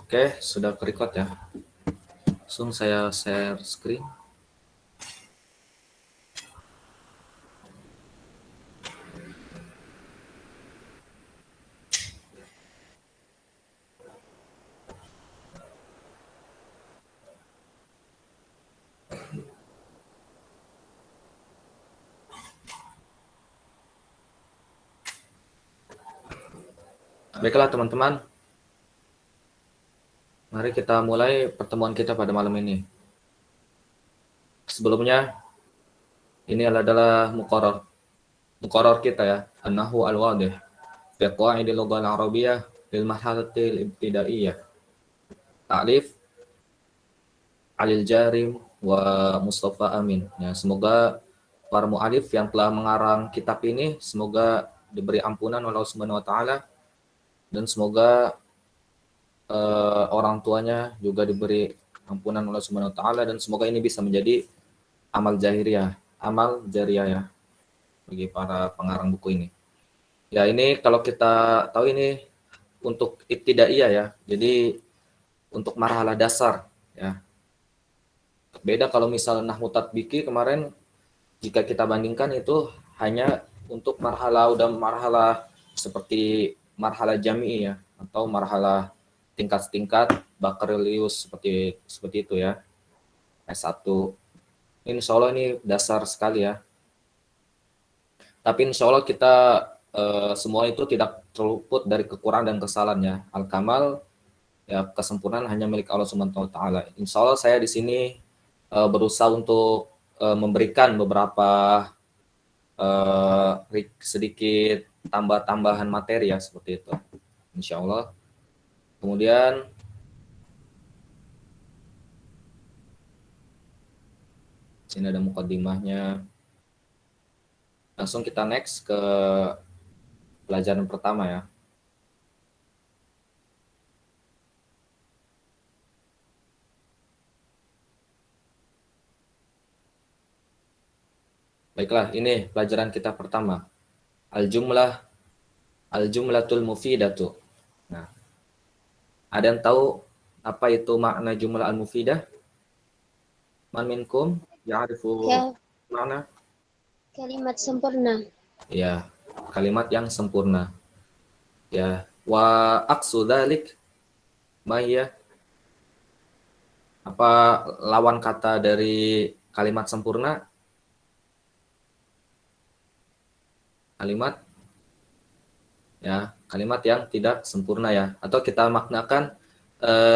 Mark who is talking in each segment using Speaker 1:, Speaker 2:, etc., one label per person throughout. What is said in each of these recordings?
Speaker 1: Oke, sudah ke-record ya. Langsung saya share screen. Baiklah teman-teman, mari kita mulai pertemuan kita pada malam ini. Sebelumnya, ini adalah muqarrar kita ya, an-nahwu al-wadih fi qawaidil lughah al-arabiyyah lil marhalatil ibtidaiyah. Ta'rif Alil Jarim wa Mustafa Amin. Ya, semoga para mu'alif yang telah mengarang kitab ini semoga diberi ampunan oleh Allah Subhanahu wa taala dan semoga orang tuanya juga diberi ampunan oleh Subhanahu wa taala dan semoga ini bisa menjadi amal jariah ya bagi para pengarang buku ini. Ya, ini kalau kita tahu ini untuk ibtidaiyah ya. Jadi untuk marhalah dasar ya. Beda kalau misal nahwu tatbiki kemarin jika kita bandingkan itu hanya untuk marhalah seperti marhalah jami'i ya atau marhalah tingkat-tingkat bakalorius seperti itu ya. S1. Insya Allah ini dasar sekali ya. Tapi insya Allah kita semua itu tidak terluput dari kekurangan dan kesalahannya. Al-Kamal ya kesempurnaan hanya milik Allah Subhanahu wa taala. Insya Allah saya di sini berusaha untuk memberikan beberapa sedikit tambahan materi ya seperti itu. Insya Allah. Kemudian sini ada mukaddimahnya. Langsung kita next ke pelajaran pertama ya. Baiklah, ini pelajaran kita pertama. Al-jumlatul mufidatu. Nah, ada yang tahu apa itu makna jumlah al-mufidah? Man minkum ya'rifu makna?
Speaker 2: Kalimat sempurna.
Speaker 1: Ya, kalimat yang sempurna. Ya, wa aqsu dzalik ma hiya? Apa lawan kata dari kalimat sempurna? Kalimat yang tidak sempurna ya. Atau kita maknakan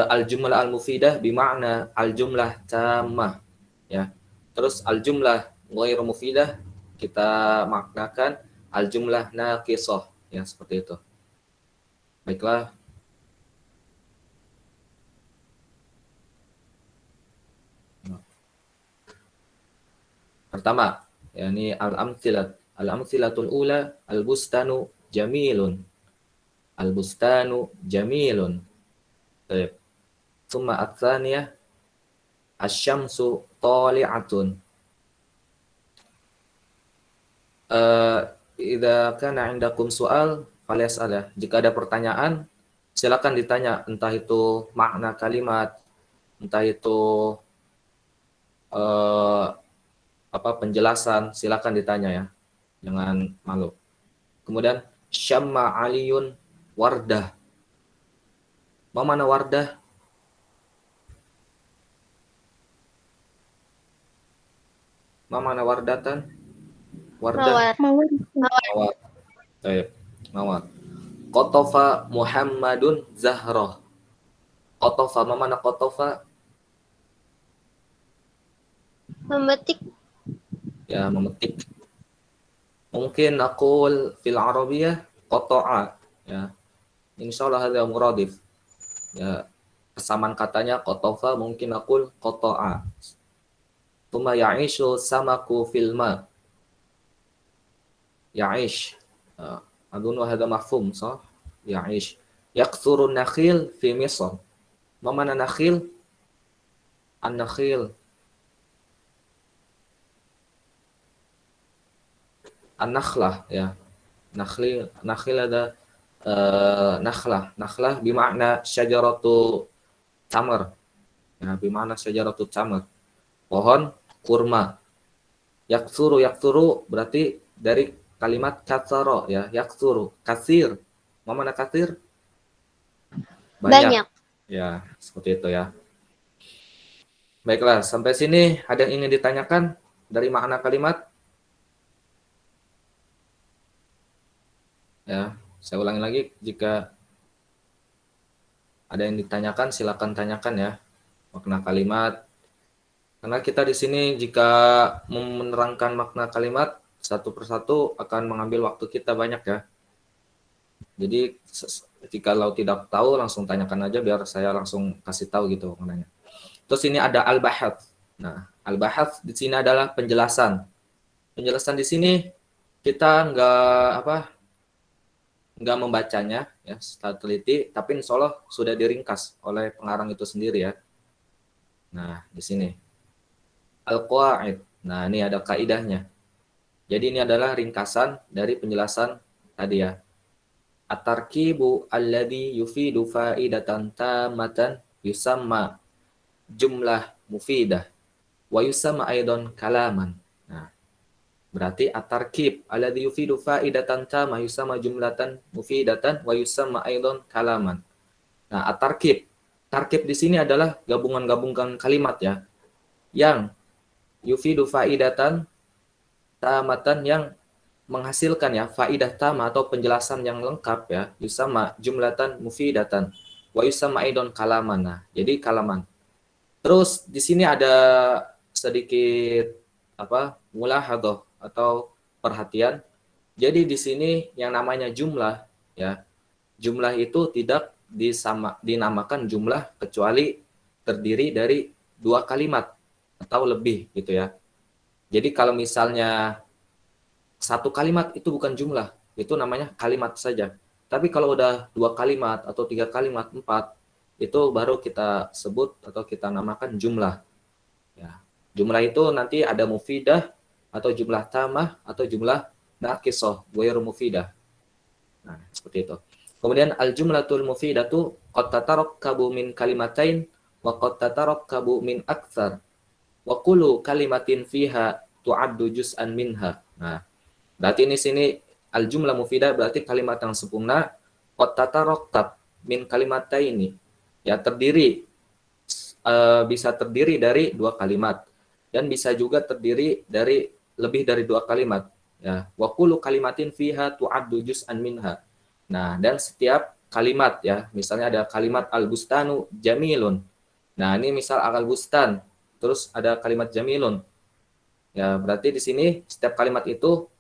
Speaker 1: al-jumlah al-mufidah bima'na al-jumlah tammah ya. Terus al-jumlah ghairu mufidah kita maknakan al-jumlah naqisah ya, seperti itu. Baiklah. Pertama, yakni al-amtsilatul ula al-bustanu jamilun. Al-bustanu jamilun. Baik. Tsumma ats-tsaniyah asy-syamsu thali'atun. Idza kana 'indakum su'al falyas'al. Jika ada pertanyaan, silakan ditanya, entah itu makna kalimat, entah itu penjelasan, silakan ditanya ya. Jangan malu. Kemudian syamma aliyun wardah. Mana wardah? Mana wardatan? Wardah. Mawar. Baik. Mawar. Qatafa Muhammadun Zahroh. Qatafa, mana qatafa?
Speaker 2: Memetik.
Speaker 1: Ya, memetik. Mungkin aqul fil Arabiyah qata'a ya. Insyaallah hadza muradif. Ya, kesamaan katanya qatafa, mungkin aqul qata'a. Tsumma ya'ishu samaku fil ma. Ya'ish. Adunu hadza mafhum, sah? Ya'ish. Yakthurun nakhil fi Misr. Mana nakhil? An-nakhil. An-nakhlah ya. Nakhil ada nakhlah bimakna syajaratu tamar. Nah, bimana syajaratut tamar? Pohon kurma. Yaksuru berarti dari kalimat katsaro ya, yaksuru. Kasir. Mau mana kasir? Banyak.
Speaker 2: Banyak.
Speaker 1: Ya, seperti itu ya. Baiklah, sampai sini ada yang ingin ditanyakan dari makna kalimat? Ya, saya ulangi lagi, jika ada yang ditanyakan silakan tanyakan ya makna kalimat. Karena kita di sini jika menerangkan makna kalimat satu persatu akan mengambil waktu kita banyak ya. Jadi jika lo tidak tahu langsung tanyakan aja biar saya langsung kasih tahu gitu maknanya. Terus ini ada al-bahath. Nah, al-bahath di sini adalah penjelasan. Penjelasan di sini kita nggak membacanya ya setelah teliti, tapi insya Allah sudah diringkas oleh pengarang itu sendiri ya. Nah, di sini al-qawaid. Nah, ini ada kaidahnya. Jadi ini adalah ringkasan dari penjelasan tadi ya. At-tarkibu alladhi yufidu faidatan tamatan yusamma jumlah mufidah wa yusamma aidan kalaman. Nah, berarti at-tarkib alladhi yufidu faidatan tamah yusamma jumlatan mufidatan wa yusamma aidan kalaman. Nah, at-tarkib. Tarkib di sini adalah gabungan-gabungan kalimat ya. Yang yufidu faidatan tamatan yang menghasilkan ya faidah tama atau penjelasan yang lengkap ya, yusama jumlatan mufidatan wa yusama aidon kalaman. Nah, jadi kalaman. Terus di sini ada sedikit mulahadhah atau perhatian. Jadi di sini yang namanya jumlah ya, jumlah itu tidak dinamakan jumlah kecuali terdiri dari dua kalimat atau lebih gitu ya. Jadi kalau misalnya satu kalimat itu bukan jumlah, itu namanya kalimat saja. Tapi kalau udah dua kalimat atau tiga kalimat, empat, itu baru kita sebut atau kita namakan jumlah. Ya. Jumlah itu nanti ada mufidah atau jumlah tamah atau jumlah naqisoh, ghairu mufidah. Nah, seperti itu. Kemudian al-jumlatul mufidatu qad tatarakabu min kalimatain wa qad tatarakabu min aktsar. Wa kullu kalimatin fiha tu'addu juz'an minha. Nah, berarti ini sini al-jumlah mufidah berarti kalimat yang sempurna. Qad tatarakab min kalimataini. Ya terdiri bisa terdiri dari dua kalimat dan bisa juga terdiri dari lebih dari dua kalimat. Ya, wa kullu kalimatin fiha tu'addu juz'an minha. Nah, dan setiap kalimat ya, misalnya ada kalimat al-bustanu jamilun. Nah, ini misal al-bustan, terus ada kalimat jamilun. Ya, berarti di sini setiap kalimat itu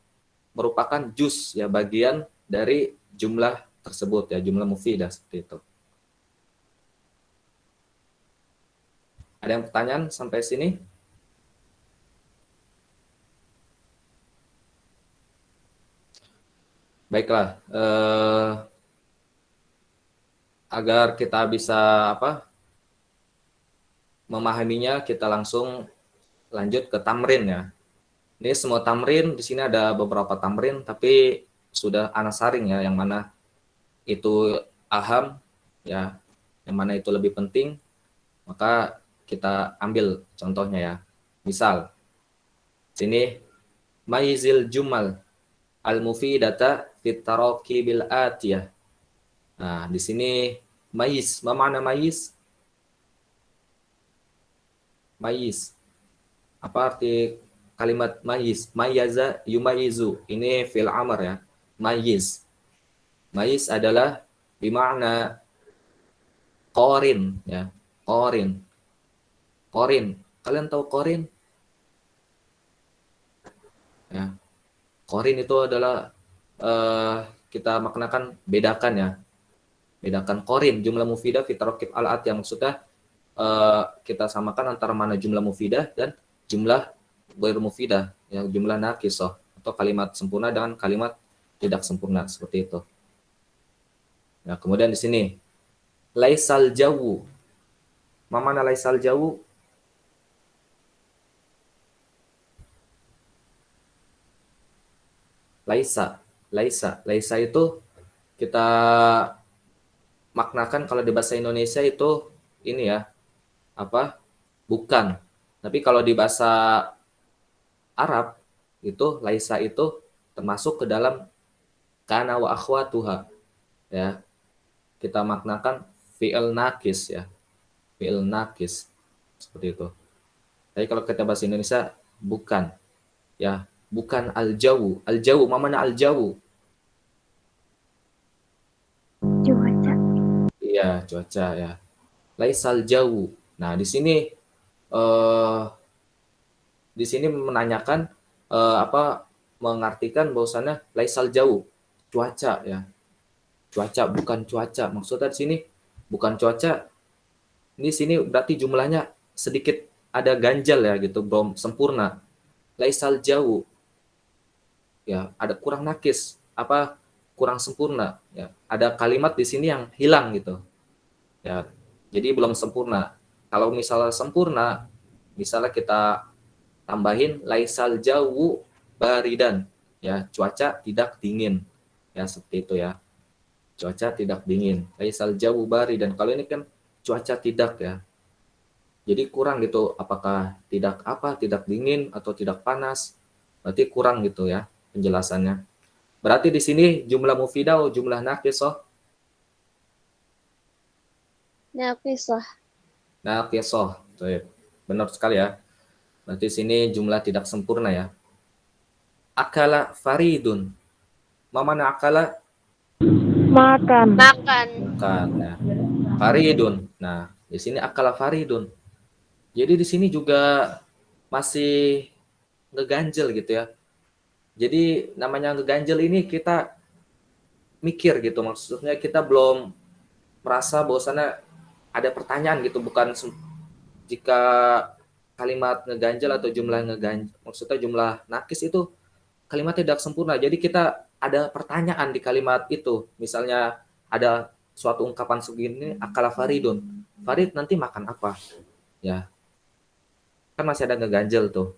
Speaker 1: merupakan juz ya, bagian dari jumlah tersebut ya, jumlah mufidah seperti itu. Ada yang pertanyaan sampai sini? Baiklah, agar kita bisa memahaminya, kita langsung lanjut ke tamrin ya. Ini semua tamrin, di sini ada beberapa tamrin, tapi sudah ana saring ya, yang mana itu aham ya, yang mana itu lebih penting, maka kita ambil contohnya ya. Misal, sini mayizil jumal al-mufidata fit tarakibil atiyah. Nah, di sini mayiz, apa makna mayiz? Mayiz. Apa arti kalimat mayiz? Mayaza yumayizu. Ini fil amr ya. Mayiz. Mayiz adalah bermakna qarin ya. Qarin. Qarin. Kalian tahu qarin? Ya. Qarin itu adalah kita maknakan bedakan ya. Bedakan qarin, jumlah mufidah fi tarakib al-at yang sudah kita samakan antara mana jumlah mufidah dan jumlah ghairu mufidah, ya, jumlah naqisah atau kalimat sempurna dengan kalimat tidak sempurna seperti itu. Nah, kemudian di sini laisal jawu. Mana laisal jawu? Laisa itu kita maknakan kalau di bahasa Indonesia itu ini ya, apa? Bukan. Tapi kalau di bahasa Arab itu laisa itu termasuk ke dalam kana wa akhwatuha ya. Kita maknakan fi'il nakis ya. Fi'il nakis seperti itu. Tapi kalau kita bahasa Indonesia bukan ya, bukan al-jawu. Al-jawu, mana al-jawu?
Speaker 2: Cuaca.
Speaker 1: Iya, cuaca ya. Laisal jawu. Nah, eh menanyakan apa mengartikan bahwasannya laisal jauh cuaca ya, cuaca bukan cuaca, maksudnya di sini bukan cuaca, di sini berarti jumlahnya sedikit ada ganjal ya gitu, belum sempurna. Laisal jauh ya, ada kurang nakis, apa kurang sempurna ya, ada kalimat di sini yang hilang gitu ya, jadi belum sempurna. Kalau misalnya sempurna, misalnya kita tambahin laisal jawu baridan ya, cuaca tidak dingin ya, seperti itu ya, cuaca tidak dingin, laisal jawu baridan. Kalau ini kan cuaca tidak ya, jadi kurang gitu, apakah tidak apa, tidak dingin atau tidak panas, berarti kurang gitu ya penjelasannya. Berarti di sini jumlah mufidah atau jumlah naqisoh?
Speaker 2: Naqisah.
Speaker 1: Naqisoh. Benar sekali ya, berarti sini jumlah tidak sempurna ya. Akala faridun, ma mana akala?
Speaker 3: Makan.
Speaker 2: Makan.
Speaker 1: Makan ya. Faridun. Nah, di sini akala faridun. Jadi di sini juga masih ngeganjel gitu ya. Jadi namanya ngeganjel ini kita mikir gitu, maksudnya kita belum merasa bahwasannya ada pertanyaan gitu, bukan jika kalimat ngeganjel atau jumlah ngeganjel, maksudnya jumlah nakis itu kalimat tidak sempurna. Jadi kita ada pertanyaan di kalimat itu. Misalnya ada suatu ungkapan segini, akala faridun. Farid nanti makan apa? Ya, kan masih ada ngeganjel tuh.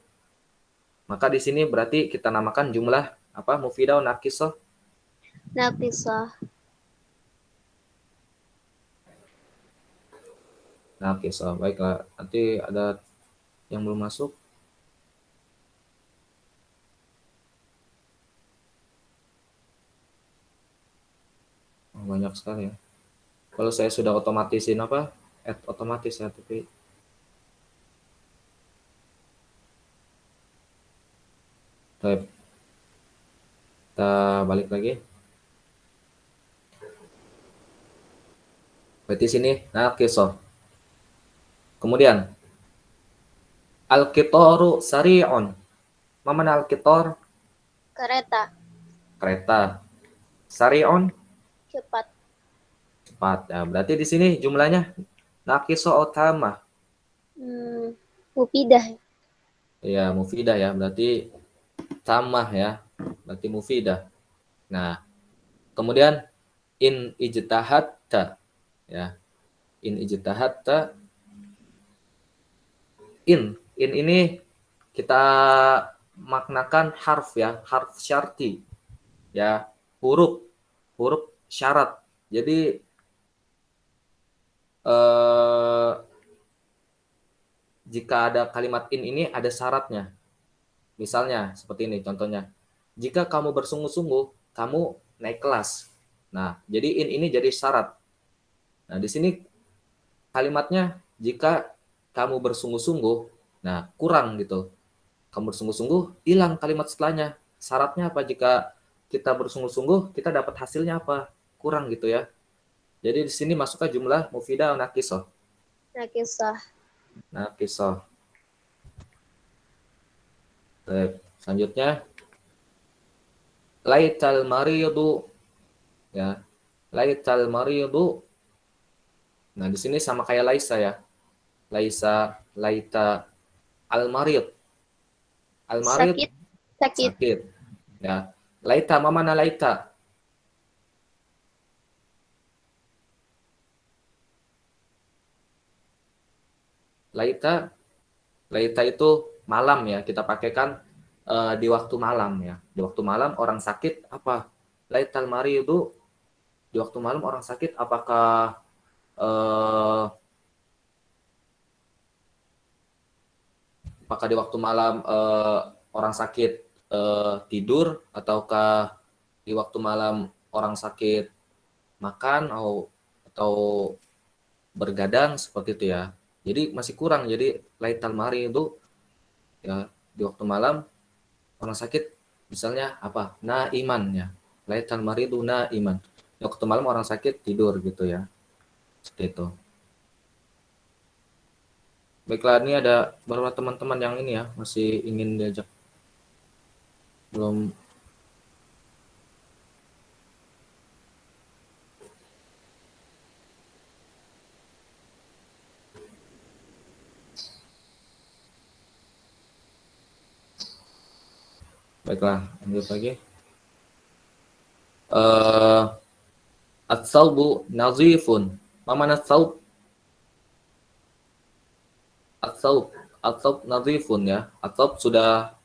Speaker 1: Maka di sini berarti kita namakan jumlah apa? Mufidah naqisoh.
Speaker 2: Naqisah.
Speaker 1: Naqisoh. Baiklah, nanti ada yang belum masuk. Oh, banyak sekali ya. Kalau saya sudah otomatisin apa? Otomatis ya, tapi baik. Kita balik lagi. Berarti sini naqisoh. Kemudian al-qitaru sari'un. Ma mana al-qitar?
Speaker 2: Kereta.
Speaker 1: Kereta. Sari'un
Speaker 2: Cepat.
Speaker 1: cepat. Ya, berarti di sini jumlahnya naqisoh tamah.
Speaker 2: Mufidah.
Speaker 1: Ya, mufidah ya. Berarti tamah ya. Berarti mufidah. Nah, kemudian in ijtahadta ya. In ijtahadta, in ini kita maknakan harf ya, harf syarti ya, huruf huruf syarat. Jadi jika ada kalimat in ini ada syaratnya. Misalnya seperti ini contohnya. Jika kamu bersungguh-sungguh, kamu naik kelas. Nah, jadi in ini jadi syarat. Nah, di sini kalimatnya jika kamu bersungguh-sungguh, nah kurang gitu. Kamu bersungguh-sungguh, hilang kalimat setelahnya. Syaratnya apa? Jika kita bersungguh-sungguh, kita dapat hasilnya apa? Kurang gitu ya. Jadi di sini masuknya jumlah mufidah naqisoh.
Speaker 2: Naqisah.
Speaker 1: Naqisoh. Baik, selanjutnya laital maridu ya. Laital maridu. Nah, di sini sama kayak laisa ya. Laisa, laita, al-marid. Al-marid
Speaker 2: Sakit. Sakit.
Speaker 1: sakit. Ya. Laita, ma mana laita? Laita, laita itu malam ya. Kita pakaikan di waktu malam ya. Di waktu malam orang sakit apa? Laital maridu, di waktu malam orang sakit apakah eh, Apakah di waktu malam orang sakit tidur, ataukah di waktu malam orang sakit makan atau bergadang seperti itu ya. Jadi masih kurang. Jadi laital mari itu ya di waktu malam orang sakit misalnya apa? Naiman ya. Laital mari itu naiman. Di waktu malam orang sakit tidur gitu ya. Seperti itu. Baiklah, ini ada beberapa teman-teman yang ini ya masih ingin diajak, belum. Baiklah, lanjut lagi. At-thawbu nazifun. Ma mana thawb? At-thawb. At-thawb nazifun ya. At-thawb sudah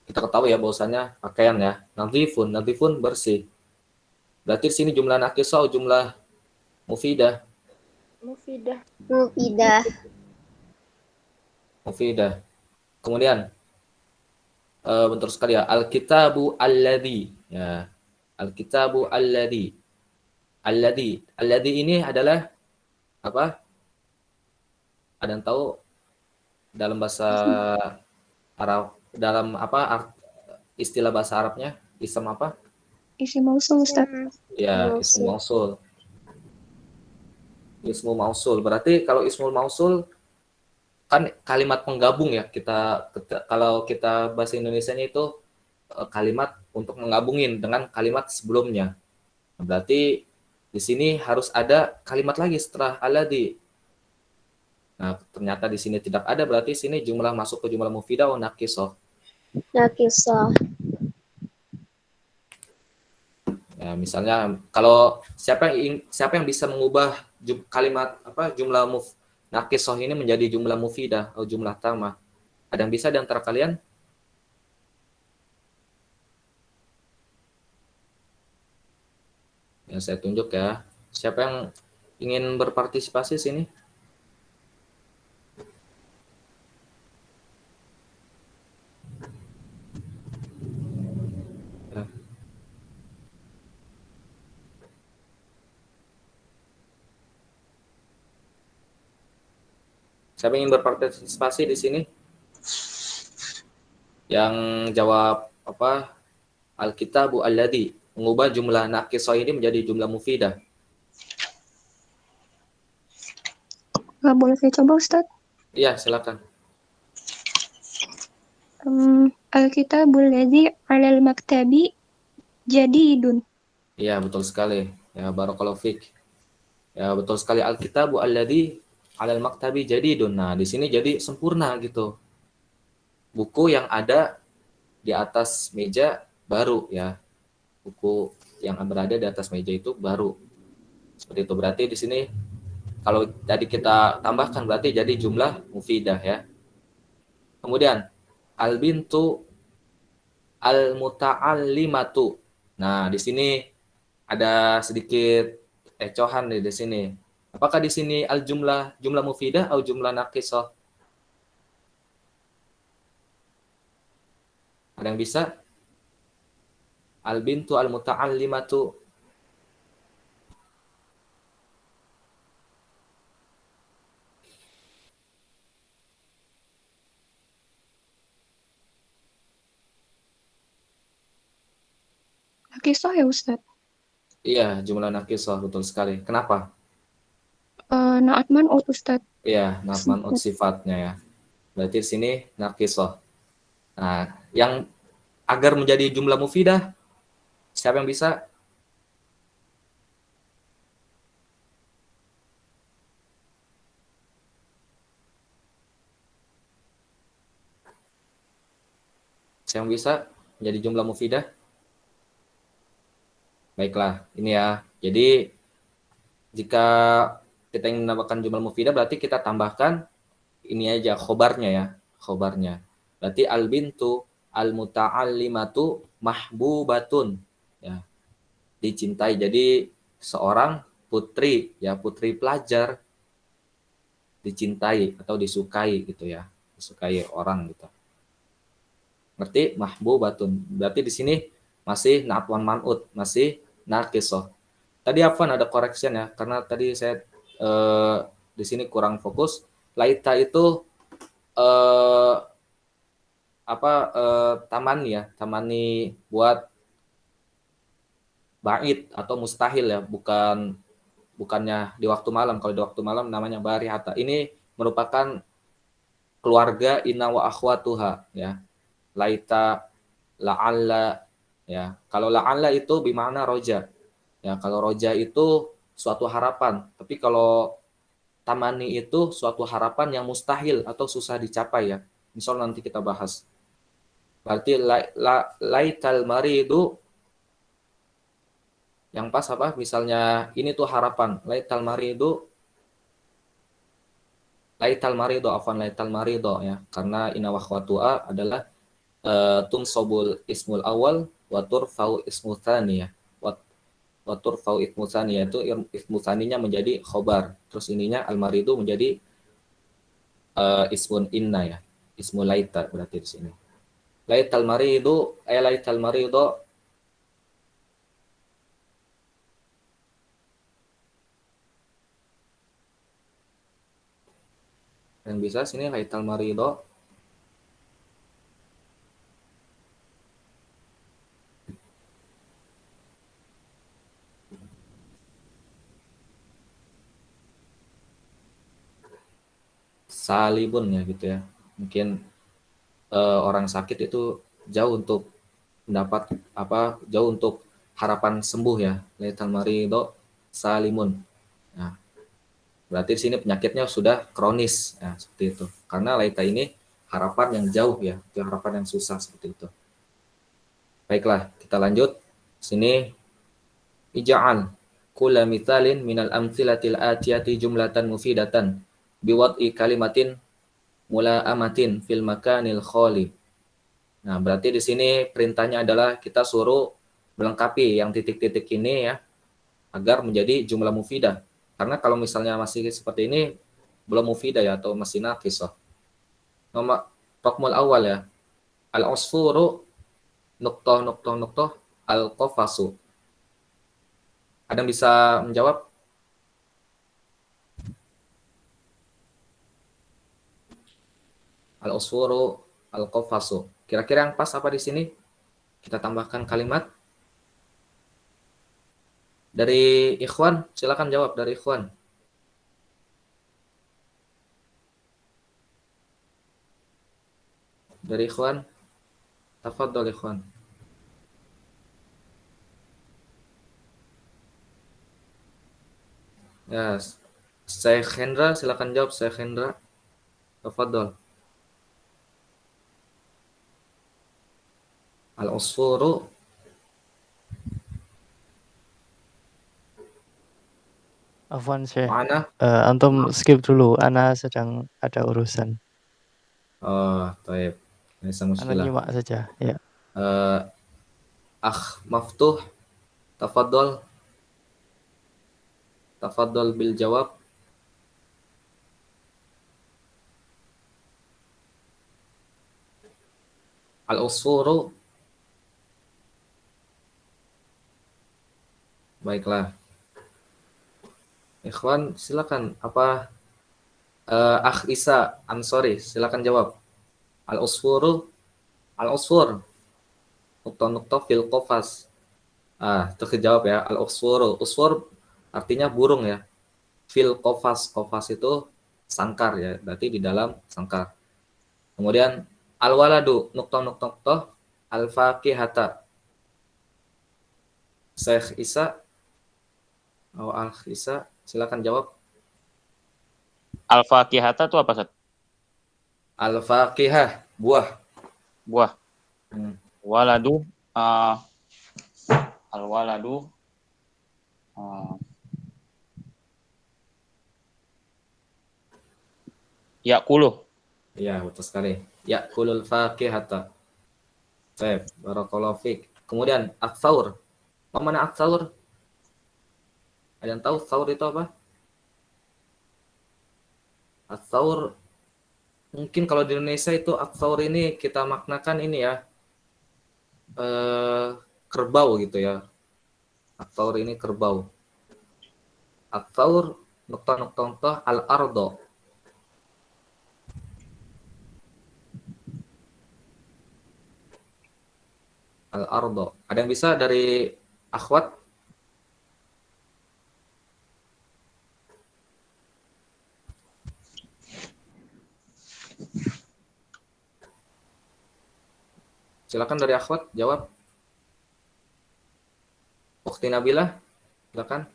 Speaker 1: kita ketahui ya bahwasanya pakaian ya. Nazifun, nazifun bersih. Berarti di sini jumlah nakisah atau jumlah mufidah?
Speaker 3: Mufidah.
Speaker 2: Mufidah.
Speaker 1: Mufidah. Kemudian bentar sekali ya. Al-kitabu alladhi. Ya. Al-kitabu alladhi. Alladhi. Alladhi ini adalah apa? Ada yang tahu dalam bahasa Arab, dalam apa istilah bahasa Arabnya? Ism apa?
Speaker 3: Isim mausul, Ustaz.
Speaker 1: Ya, ismul mausul. Ismul mausul. Berarti kalau ismul mausul kan kalimat penggabung ya. Kalau kita bahasa Indonesianya itu kalimat untuk menggabungin dengan kalimat sebelumnya. Berarti di sini harus ada kalimat lagi setelah alladhi. Nah, ternyata di sini tidak ada, berarti sini jumlah masuk ke jumlah mufidah atau nakisah.
Speaker 2: Nakisah.
Speaker 1: Ya, misalnya kalau siapa yang bisa mengubah kalimat apa jumlah nakisah ini menjadi jumlah mufidah atau jumlah tamah? Ada yang bisa di antara kalian? Ya, saya tunjuk ya. Siapa yang ingin berpartisipasi sini? Ya. Siapa yang ingin berpartisipasi di sini? Yang jawab apa? Al-kitabu alladhi, mengubah jumlah nakisah ini menjadi jumlah mufidah.
Speaker 3: Boleh saya coba, Ustaz?
Speaker 1: Iya, silakan.
Speaker 3: Al-kitabul ladzi 'alal maktabi jadidun.
Speaker 1: Iya, betul sekali. Ya, barakallahu fik. Ya, betul sekali. Al-kitabu alladzi 'alal maktabi jadidun. Nah, di sini jadi sempurna gitu. Buku yang ada di atas meja baru ya. Buku yang berada di atas meja itu baru. Seperti itu. Berarti di sini kalau tadi kita tambahkan berarti jadi jumlah mufidah ya. Kemudian al-bintu al-muta'allimatu. Nah, di sini ada sedikit ecohan di sini. Apakah di sini jumlah mufidah atau jumlah nakisah? Ada yang bisa? Al-bintu al-muta'allimatu.
Speaker 3: Nakisah ya, Ustaz?
Speaker 1: Iya, jumlah nakisah betul sekali. Kenapa?
Speaker 3: Naat man'ut, Ustaz.
Speaker 1: Iya, nafman sifatnya ya. Berarti di sini nakisah. Nah, yang agar menjadi jumlah mufidah, siapa yang bisa? Siapa yang bisa menjadi jumlah mufidah? Baiklah, ini ya. Jadi jika kita ingin menambahkan jumlah mufidah berarti kita tambahkan ini aja khobarnya ya, khobarnya. Berarti al-bintu al-muta'allimatu mahbubatun ya, dicintai. Jadi seorang putri ya, putri pelajar dicintai atau disukai gitu ya. disukai orang gitu. Ngerti? Mahbubatun. Berarti di sini masih na'atwan man'ut, masih naqisoh. Tadi Afwan ada correction ya, karena tadi saya di sini kurang fokus. Laita itu eh, tamani ya, tamani buat ba'id atau mustahil ya, bukannya di waktu malam. Kalau di waktu malam namanya barihata. Ini merupakan keluarga inna wa akhwatuha ya. Laita, la'alla ya. Kalau la'alla itu bermakna roja. Ya, kalau roja itu suatu harapan, tapi kalau tamani itu suatu harapan yang mustahil atau susah dicapai ya. Misal nanti kita bahas. Berarti laital maridu yang pas apa? Misalnya ini tuh harapan. Laital marido ya. Karena inna wa akhwatuha adalah tunsobul ismul awal wa turfa'u ismul tsani ya. Wa turfa'u ismul tsani yaitu ismul tsaninya menjadi khobar. Terus ininya al maridu menjadi ismun inna ya. Ismul laita berarti di sini. Laital marido yang bisa sini laital marido. Salibun ya gitu ya. Mungkin orang sakit itu jauh untuk mendapat jauh untuk harapan sembuh ya. Laital marido salimun. Nah, berarti di sini penyakitnya sudah kronis ya, seperti itu. Karena laita ini harapan yang jauh ya, itu harapan yang susah seperti itu. Baiklah, kita lanjut. Sini ija'al kulla mithalin minal amthilatil atiyati jumlatan mufidatan biwad'i kalimatin mula'amatin fil makanil khali. Nah, berarti di sini perintahnya adalah kita suruh melengkapi yang titik-titik ini ya agar menjadi jumlah mufidah. Karena kalau misalnya masih seperti ini belum mufidah ya atau masih naqisah. Nomor raqmul awal ya. Al-usfuru nuqtah al-qafasu. Ada yang bisa menjawab? Al-usfuru al-qafasu. Kira-kira yang pas apa di sini? Kita tambahkan kalimat. Dari Ikhwan, silakan jawab dari Ikhwan. Dari Ikhwan, tafadhol Ikhwan. Ya, Syekh Hendra, silakan jawab Syekh Hendra. Tafadhol. Al-usfuru
Speaker 4: Afwan Syekh,
Speaker 1: mana?
Speaker 4: antum skip dulu, ana sedang ada urusan.
Speaker 1: Oh, taib. Ini sama
Speaker 4: Ana nyimak saja, ya.
Speaker 1: Maftuh, tafadhol. Tafadhol bil jawab. Al-usfuru. Baiklah. Ikhwan, silakan. Akh Isa Ansori, silakan jawab. Al-usfuru, al-usfur. Nukta fil qafas. Itu kejawab ya. Al-usfuru. Usfur artinya burung ya. Fil qafas. Qafas itu sangkar ya. Berarti di dalam sangkar. Kemudian al-waladu nukta al-faqihata. Syekh Isa Al-Akh Isa, silakan jawab.
Speaker 5: Al-Faqihata itu apa, Ustaz?
Speaker 1: Al-faqihah, buah.
Speaker 5: Buah. Waladu al-waladu ya'kulu.
Speaker 1: Iya, betul sekali. Ya'kulul faqihata. Baik, barakallahu fiik. Kemudian at-tsaur. Mana at-tsaur? Ada yang tahu tsaur itu apa? At-tsaur Mungkin kalau di Indonesia itu aksaur ini kita maknakan ini ya, kerbau gitu ya. Aksaur ini kerbau. Aksaur nukta al-ardo. Al-ardo. Ada yang bisa dari akhwat? Silakan dari akhwat jawab. Ukhti Nabilah, silakan.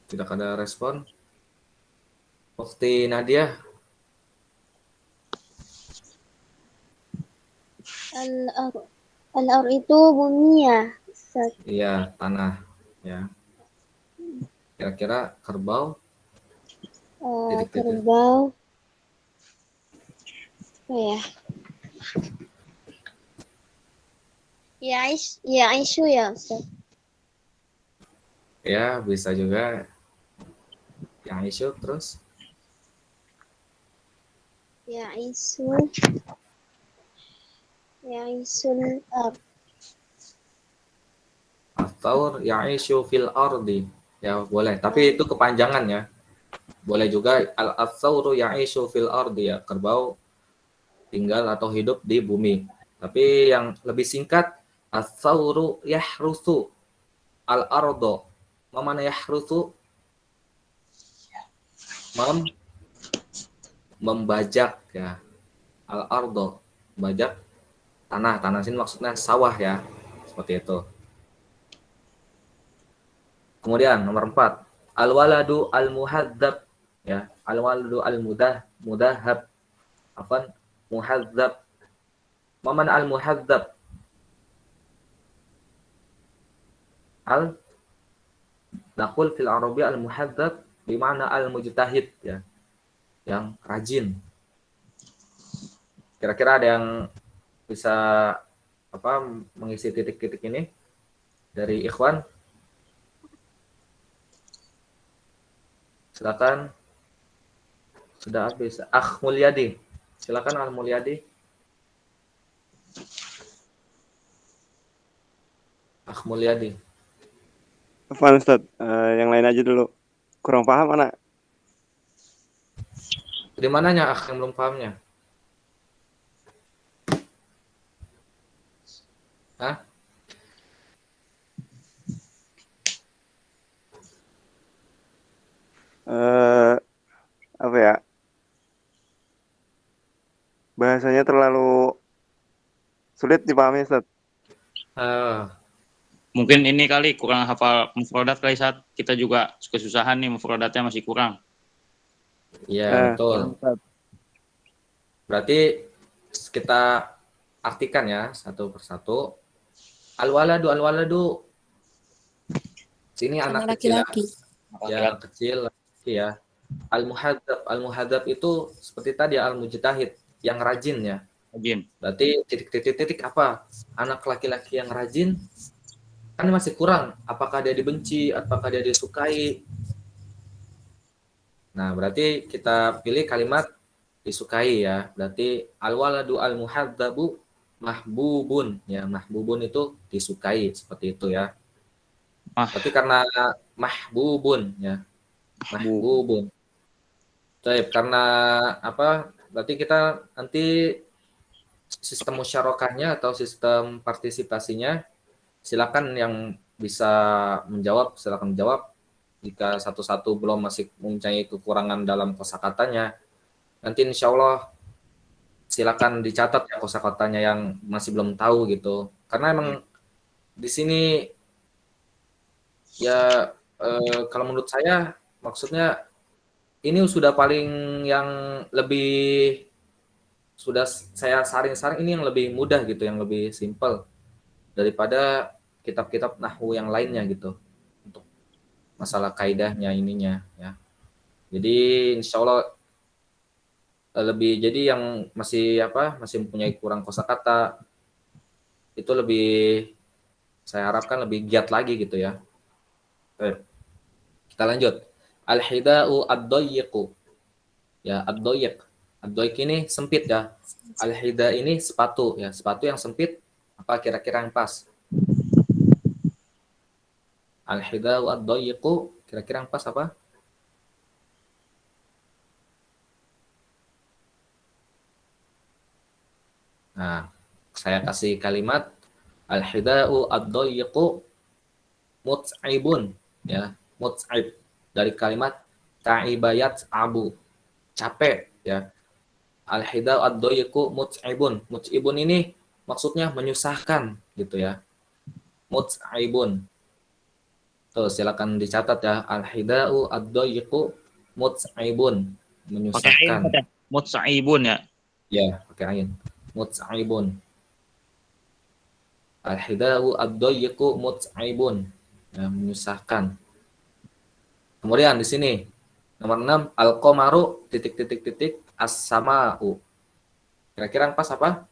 Speaker 1: Tidak ada respon. Ukhti Nadia,
Speaker 2: Al-ar. Al-ar itu bumi ya, Ustaz.
Speaker 1: iya tanah ya. Kira-kira kerbau, titik-titik.
Speaker 2: Kerbau. Apa ya? Yaisu ya, Ustaz.
Speaker 1: Ya, bisa juga. Yang isu terus.
Speaker 2: Yaisul ar.
Speaker 1: Atau ya'ishu fil ardi. Ya, boleh. Tapi itu kepanjangan ya. Boleh juga al-atsauru ya'ishu fil ardi ya. Kerbau tinggal atau hidup di bumi. Tapi yang lebih singkat, atsauru yahrusu al-ardo. Mana yahrusu? Membajak ya. Al-ardo. Membajak tanah. Tanah sini maksudnya sawah ya. Seperti itu. Kemudian nomor 4, al-waladu al-muhadzab ya, al-waladu al-mudahhab. Afan, muhadzab. Maman al-muhadzab? Al naqul fil Arabi al-muhadzab bimana al-mujtahid ya, yang rajin. Kira-kira ada yang bisa mengisi titik-titik ini dari ikhwan? Silakan. Sudah habis. Mulyadi. Silakan Mulyadi. Mulyadi.
Speaker 6: Afwan Ustaz, yang lain aja dulu. Kurang paham anak.
Speaker 1: Di mananya yang belum pahamnya? Hah?
Speaker 6: Apa ya? Bahasanya terlalu sulit dipahami Ustaz.
Speaker 5: Mungkin ini kali kurang hafal mufradat kali saat kita juga kesusahan nih, mufradatnya masih kurang.
Speaker 1: Iya, betul. Berarti kita artikan ya satu persatu. Al-waladu sini anak kecil
Speaker 7: laki-laki.
Speaker 1: Ya, anak kecil laki ya. Al-muhadzab itu seperti tadi al-mujtahid, yang rajin ya.
Speaker 5: Rajin.
Speaker 1: Berarti titik apa? Anak laki-laki yang rajin kan masih kurang. Apakah dia dibenci, apakah dia disukai? Nah, berarti kita pilih kalimat disukai ya. Berarti al-waladu al-muhadzabu mahbubun ya. Mahbubun itu disukai, seperti itu ya. Tapi karena mahbubun ya. Mahbubun. Baik, karena apa? Berarti kita nanti sistem musyarakahnya atau sistem partisipasinya, silakan yang bisa menjawab, silakan menjawab. Jika satu-satu belum masih mempunyai kekurangan dalam kosakatanya, nanti insya Allah silakan dicatat ya kosakatanya yang masih belum tahu gitu. Karena emang di sini ya kalau menurut saya maksudnya ini sudah paling yang lebih sudah saya saring-saring ini yang lebih mudah gitu, yang lebih simpel daripada kitab-kitab nahwu yang lainnya gitu untuk masalah kaidahnya ininya ya. Jadi insya Allah lebih, jadi yang masih masih mempunyai kurang kosakata itu lebih Saya harapkan lebih giat lagi gitu ya. Baik. Kita lanjut. Al-hida'u ad-dayyiqu. Ya, ad-dayyiq. Ad-dayyiq ini sempit ya. Al-hida ini sepatu ya, sepatu yang sempit. Apa kira-kira yang pas? Al-hida'u ad-dayyiqu, kira-kira yang pas apa? Nah, saya kasih kalimat al-hida'u ad-dayyiqu mut'ibun ya, mut'ib dari kalimat ta'ibayat abu, capek ya. Al-hida'u ad-dayyiqu mut'ibun. Mut'ibun ini maksudnya menyusahkan gitu ya. Mut'ibun. Tuh, silakan dicatat ya. Al-hida'u ad-dayyiqu mut'ibun,
Speaker 5: Pakai ain
Speaker 1: menyusahkan.
Speaker 5: kata. Mutsaibun ya.
Speaker 1: Ya, pakai ain. Mut'ibun. Al-hida'u ad-dayyiqu mut'ibun. Ya, menyusahkan. Kemudian di sini nomor 6 al-qamaru titik titik titik as-sama'u. Kira-kira yang pas apa?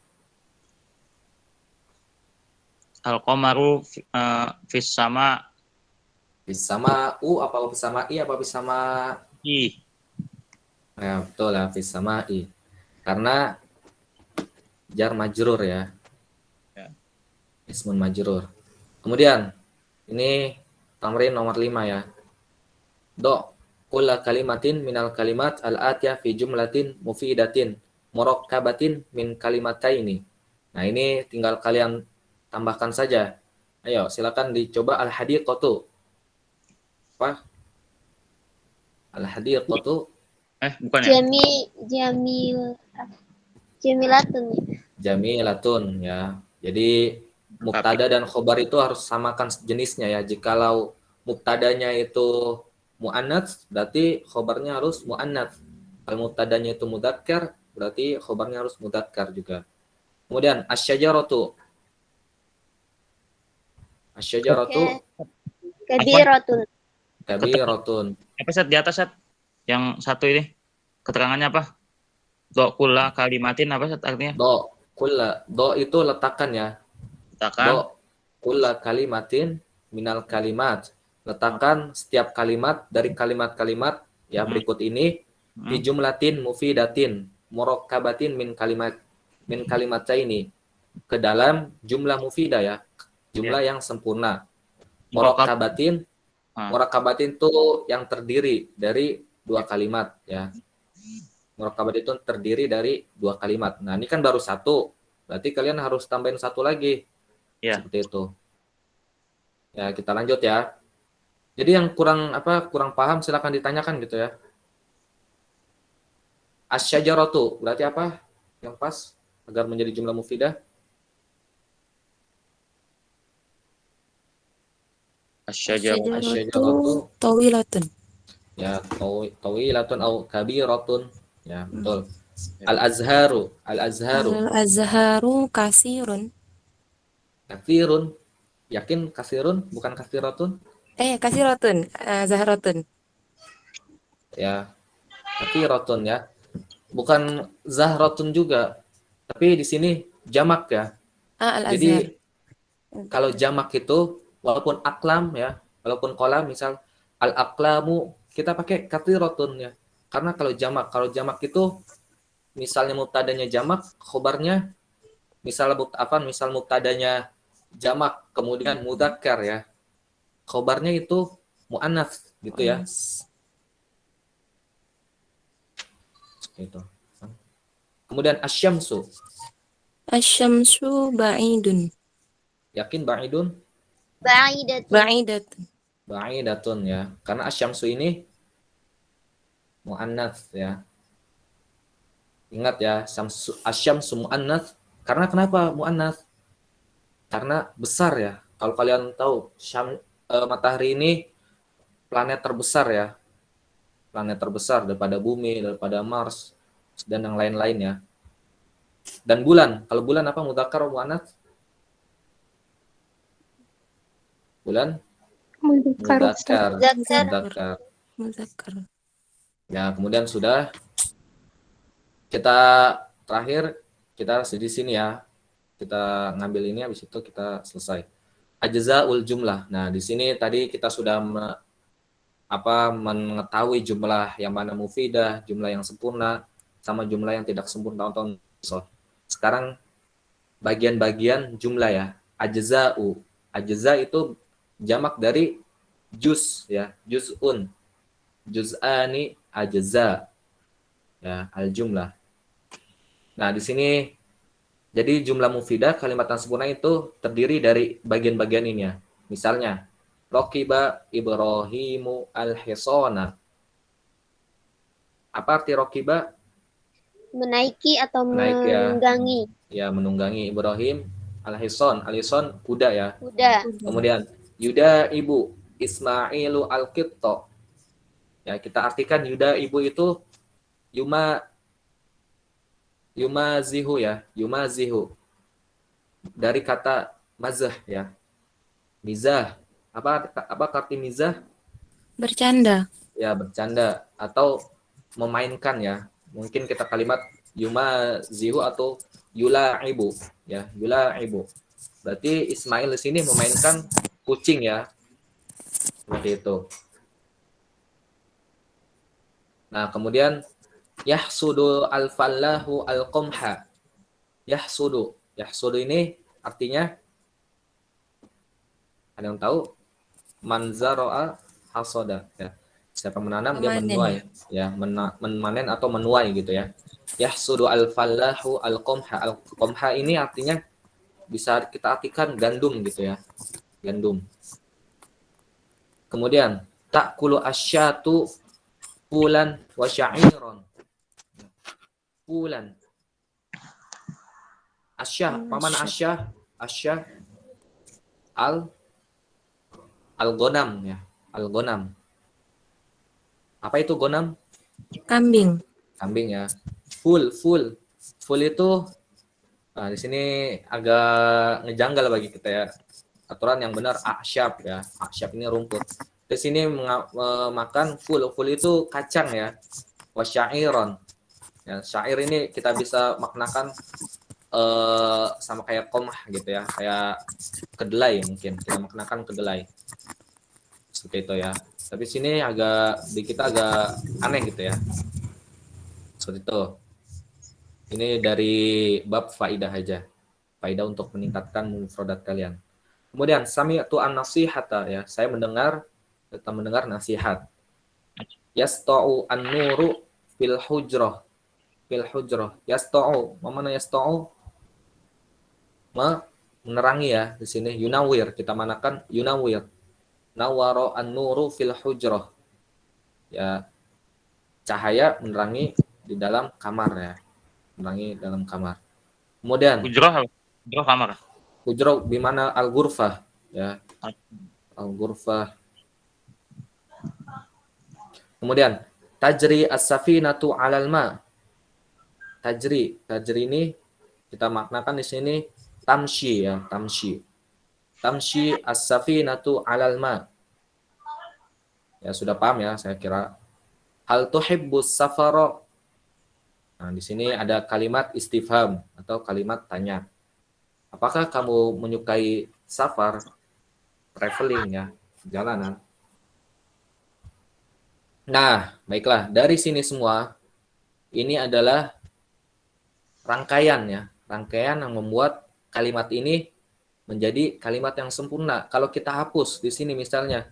Speaker 5: Al-qamaru fis sama
Speaker 1: Bis-sama'u apa bis-sama'i apa bis-sama?
Speaker 5: i.
Speaker 1: Ya, betul lah bis-sama'i. Karena jar majrur ya.
Speaker 5: Ya.
Speaker 1: Ismun majrur. Kemudian ini tamrin nomor 5 ya. Do kulla kalimatin minal kalimat al-atiyah fi jumlatin mufidatin murakkabatin min kalimataini. Nah, ini tinggal kalian tambahkan saja. Ayo, silakan dicoba al-hadiqatu. Apa? Al-hadiqatu
Speaker 5: Bukan ya?
Speaker 2: Jamilatun.
Speaker 1: jamilatun ya. Jadi mubtada dan khobar itu harus samakan jenisnya ya. Jikalau mubtadanya itu muannats, berarti khobarnya harus muannats. Kalau mubtadanya itu mudzakkar, berarti khobarnya harus mudzakkar juga. Kemudian asyajaratu. Asyajaratu
Speaker 2: Kabiratun.
Speaker 1: kabiratun.
Speaker 5: Apa Sat di atas Sat? Yang satu ini keterangannya apa? Do kulla kalimatin apa Sat artinya?
Speaker 1: Do kulla, do itu letakkan ya.
Speaker 5: Katakan
Speaker 1: Do kulla kalimatin minal kalimat. Letakkan setiap kalimat dari kalimat-kalimat ya berikut ini di jumlatin mufidatin murakkabatin min kalimat ini ke dalam jumlah mufidah ya, jumlah yang sempurna. Murakkabatin itu yang terdiri dari dua kalimat ya. Murakkabat itu terdiri dari dua kalimat. Nah, ini kan baru satu. Berarti kalian harus tambahin satu lagi.
Speaker 5: Ya.
Speaker 1: Seperti itu. Ya, kita lanjut ya. Jadi yang kurang paham silakan ditanyakan gitu ya. Asyajaratu berarti apa? Yang pas agar menjadi jumlah mufidah. Asyajaratu
Speaker 7: tawilatun.
Speaker 1: ya, tawilatun au kabiratun. Ya, betul. Al-azharu
Speaker 7: Al-azharu kasirun.
Speaker 1: kathirun. Yakin kasirun bukan kathiratun?
Speaker 7: Kasiratun. Zahratun.
Speaker 1: Ya, kathiratun ya. Bukan zahratun juga. Tapi di sini jamak ya.
Speaker 7: Al-azhar.
Speaker 1: Jadi kalau jamak itu walaupun aklam ya, walaupun kolam misal al-aklamu kita pakai kathiratun ya. Karena kalau jamak itu misalnya mubtadanya jamak, khobarnya misal mubtadanya jamak kemudian mudzakkar ya. Khobarnya itu muannats gitu ya. Itu. Kemudian asyamsu.
Speaker 7: Asyamsu ba'idun.
Speaker 1: Yakin ba'idun?
Speaker 7: Ba'idatun.
Speaker 1: Ba'idatun ya. Karena asyamsu ini muannats ya. Ingat ya, asyamsu muannats. Karena kenapa muannats? Karena besar ya. Kalau kalian tahu, matahari ini planet terbesar ya. Planet terbesar daripada bumi, daripada Mars, dan yang lain-lain ya. Dan bulan. Kalau bulan apa? Mudzakkar atau muannats? Bulan? Mudzakkar.
Speaker 7: Muzakkar.
Speaker 1: Ya, kemudian sudah. Kita terakhir, kita di sini ya. Kita ngambil ini, habis itu kita selesai. ajzaul jumlah. Nah, di sini tadi kita sudah mengetahui jumlah yang mana mufidah, jumlah yang sempurna, sama jumlah yang tidak sempurna atau naqsah. Sekarang bagian-bagian jumlah ya. Ajza'u. Ajza itu jamak dari juz ya, juz'un. Juz'ani ajza. Ya, al-jumlah. Nah, di sini jadi jumlah mufidah kalimat yang sempurna itu terdiri dari bagian-bagian ini ya. Misalnya, Rokiba Ibrahimu al-Hisona. Apa arti Rokiba?
Speaker 2: Menaiki atau
Speaker 1: Menaiki ya.
Speaker 2: menunggangi
Speaker 1: Ya, menunggangi Ibrahim al-Hison. Al-Hison kuda ya.
Speaker 2: kuda.
Speaker 1: Kemudian, Yuda ibu Ismailu al-Qitto. Ya, kita artikan Yuda ibu itu yumazihu ya, yumazihu. Dari kata mazah ya. Mizah. Apa arti mizah?
Speaker 7: Bercanda.
Speaker 1: Ya, bercanda atau memainkan ya. Mungkin kita kalimat yumazihu atau yula'ibu ya, yula'ibu. Berarti Ismail di sini memainkan kucing ya. Seperti itu. Nah, kemudian yahsudu al-fallahu al-qamha. Yahsudu. Yahsudu ini artinya ada yang tahu? Manzaro'a hasoda ya. Siapa menanam dia
Speaker 7: Memanen.
Speaker 1: menuai ya, memanen atau menuai gitu ya. Yahsudu al-fallahu al-qamha. Al-qamha ini artinya bisa kita artikan gandum gitu ya. Gandum. Kemudian ta'kulu asyatu fulan wa sya'iron. Fulan. Asyah, paman asyah? Asyah al-gonam ya, al-gonam. Apa itu gonam?
Speaker 7: Kambing.
Speaker 1: Kambing ya. Full itu di sini agak ngejanggal bagi kita ya. Aturan yang benar aksyab ya. Aksyab ini rumput. Di sini makan full itu kacang ya. Wasyairon. Ya, syair ini kita bisa maknakan sama kayak komah gitu ya, kayak kedelai mungkin kita maknakan kedelai seperti itu ya. Tapi sini di kita agak aneh gitu ya, seperti itu. Ini dari bab faidah aja, faidah untuk meningkatkan mufradat kalian. Kemudian sami'tu an-nasihata ya, saya mendengar nasihat. Yasta'u an-nuru fil hujrah. Yasta'u, mana yasta'u? Menerangi ya di sini yunawir, kita manakan yunawir. Nawaro an-nuru fil hujrah. Ya, cahaya menerangi di dalam kamar ya. Menerangi dalam kamar. Kemudian
Speaker 5: Hujrah kamar.
Speaker 1: hujrah bimana al-ghurfah ya. Al-ghurfah. Kemudian tajri as-safinatu 'alal ma. Tajri ini kita maknakan di sini tamshi ya, tamshi as-safinatu 'alal ma. Ya sudah paham ya saya kira. Hal tuhibbus safara. Nah, di sini ada kalimat istifham atau kalimat tanya. Apakah kamu menyukai safar, traveling ya, jalanan? Nah, baiklah, dari sini semua ini adalah rangkaian yang membuat kalimat ini menjadi kalimat yang sempurna. Kalau kita hapus di sini misalnya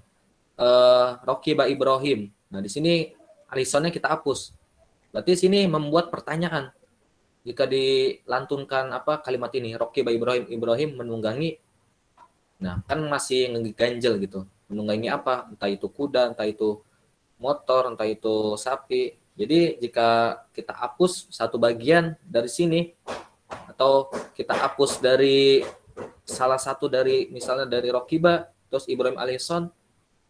Speaker 1: Rokiba Ibrahim. Nah, di sini alisonnya kita hapus. Berarti sini membuat pertanyaan. Jika dilantunkan kalimat ini, Rokiba Ibrahim menunggangi. Nah, kan masih ngeganjel gitu. Menunggangi apa? Entah itu kuda, entah itu motor, entah itu sapi. Jadi jika kita hapus satu bagian dari sini atau kita hapus dari salah satu dari misalnya dari Rokiba terus Ibrahim alaihissalam,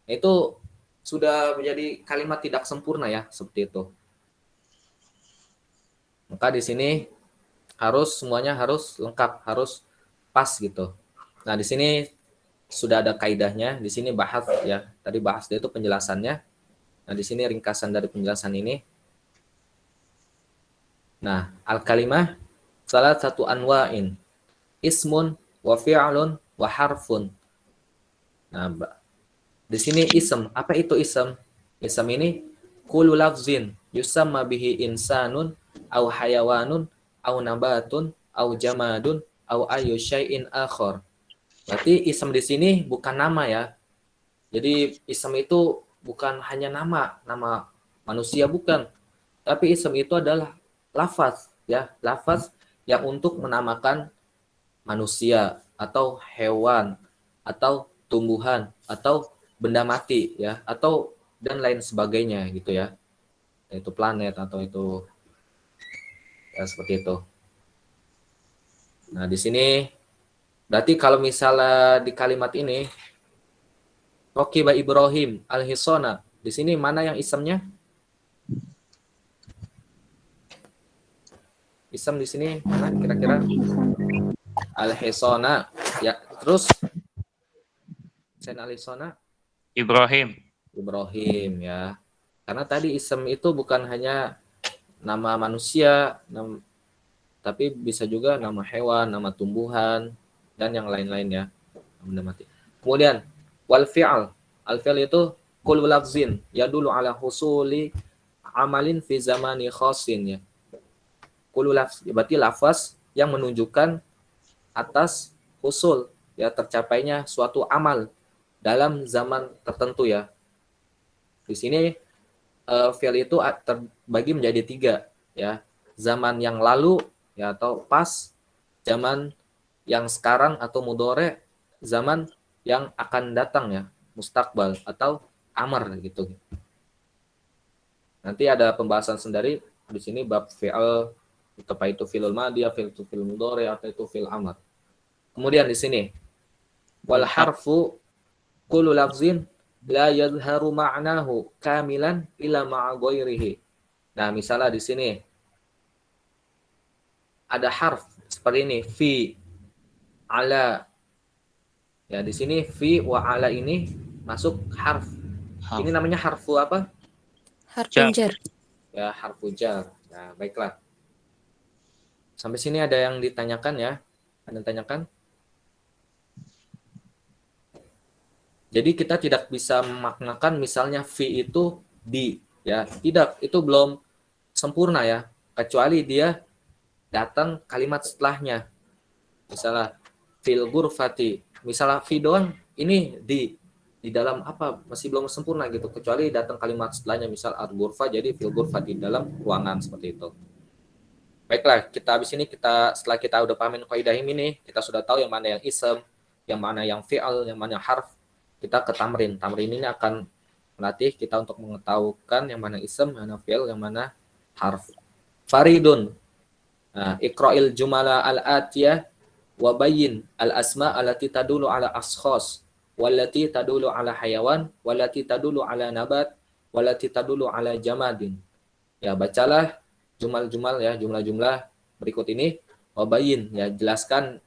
Speaker 1: itu sudah menjadi kalimat tidak sempurna ya, seperti itu. Maka di sini semuanya harus lengkap, harus pas gitu. Nah, di sini sudah ada kaidahnya, di sini bahas ya. Tadi bahas itu penjelasannya. Nah, di sini ringkasan dari penjelasan ini. Nah, al-kalimah salah satu anwa'in ismun wa fi'lun wa harfun Nah, di sini ism. Apa itu ism? Ism ini kullu lafzin yusamma bihi insanun au hayawanun au nabatun au jamadun au ayu syai'in akhar. Berarti ism di sini bukan nama ya. Jadi ism itu bukan hanya nama manusia bukan. Tapi ism itu adalah lafaz ya, lafaz yang untuk menamakan manusia atau hewan atau tumbuhan atau benda mati ya, atau dan lain sebagainya gitu ya. Itu planet atau itu ya seperti itu. Nah, di sini berarti kalau misalnya di kalimat ini Rokiba Ibrahim al-Hisona, di sini mana yang isemnya? Isem di sini mana kira-kira? Al-Hisona. Ya, terus Sen al-Hisona
Speaker 5: Ibrahim.
Speaker 1: Ibrahim ya. Karena tadi isem itu bukan hanya nama manusia, tapi bisa juga nama hewan, nama tumbuhan, dan yang lain-lainnya. Benda mati. Kemudian wal fi'al. Al fi'al itu kullu lafzin yadullu ala husuli amalin fi zamani khasin ya. Kullu lafz berarti lafaz yang menunjukkan atas husul ya, tercapainya suatu amal dalam zaman tertentu ya. Di sini fi'il itu terbagi menjadi 3 ya. Zaman yang lalu ya atau pas, zaman yang sekarang atau mudhari, zaman yang akan datang ya, mustaqbal atau amr gitu. Nanti ada pembahasan sendiri di sini bab fi'il, apa itu fi'il madhi, fi'il itu fi'il mudhari atau itu fi'il amr. Kemudian di sini wal harfu kullu lafzin la yadhharu ma'nahu kamilan ila ma'a ghairihi. Nah, misalnya di sini ada harf seperti ini, fi, ala. Ya, di sini fi wa ala ini masuk harf. Ini namanya harfu apa?
Speaker 7: Harfu jar.
Speaker 1: Ya, harfu jar. Nah, baiklah. Sampai sini ada yang ditanyakan ya? Ada yang tanyakan? Jadi kita tidak bisa memaknakan misalnya fi itu di ya, tidak, itu belum sempurna ya, kecuali dia datang kalimat setelahnya. Misalnya fil ghurfati, misalnya fi doang ini di dalam apa masih belum sempurna gitu, kecuali datang kalimat setelahnya, misal al-ghurfa jadi fil ghurfati, dalam ruangan, seperti itu. Baiklah, kita habis ini setelah kita udah pahamin kaidah ini, kita sudah tahu yang mana yang ism, yang mana yang fi'al, yang mana yang harf. Kita ke tamrin. Tamrin ini akan melatih kita untuk mengetahukan yang mana ism, yang mana fi'il, yang mana harf. Faridun. Nah, iqra'il jumala al-atiyah wa bayyin al-asma allati tadulu ala ashkhas wallati tadulu ala hayawan wallati tadulu ala nabat wallati tadulu ala jamadin. Ya, bacalah jumal-jumal ya, jumlah-jumlah berikut ini. Wa bayyin, ya jelaskan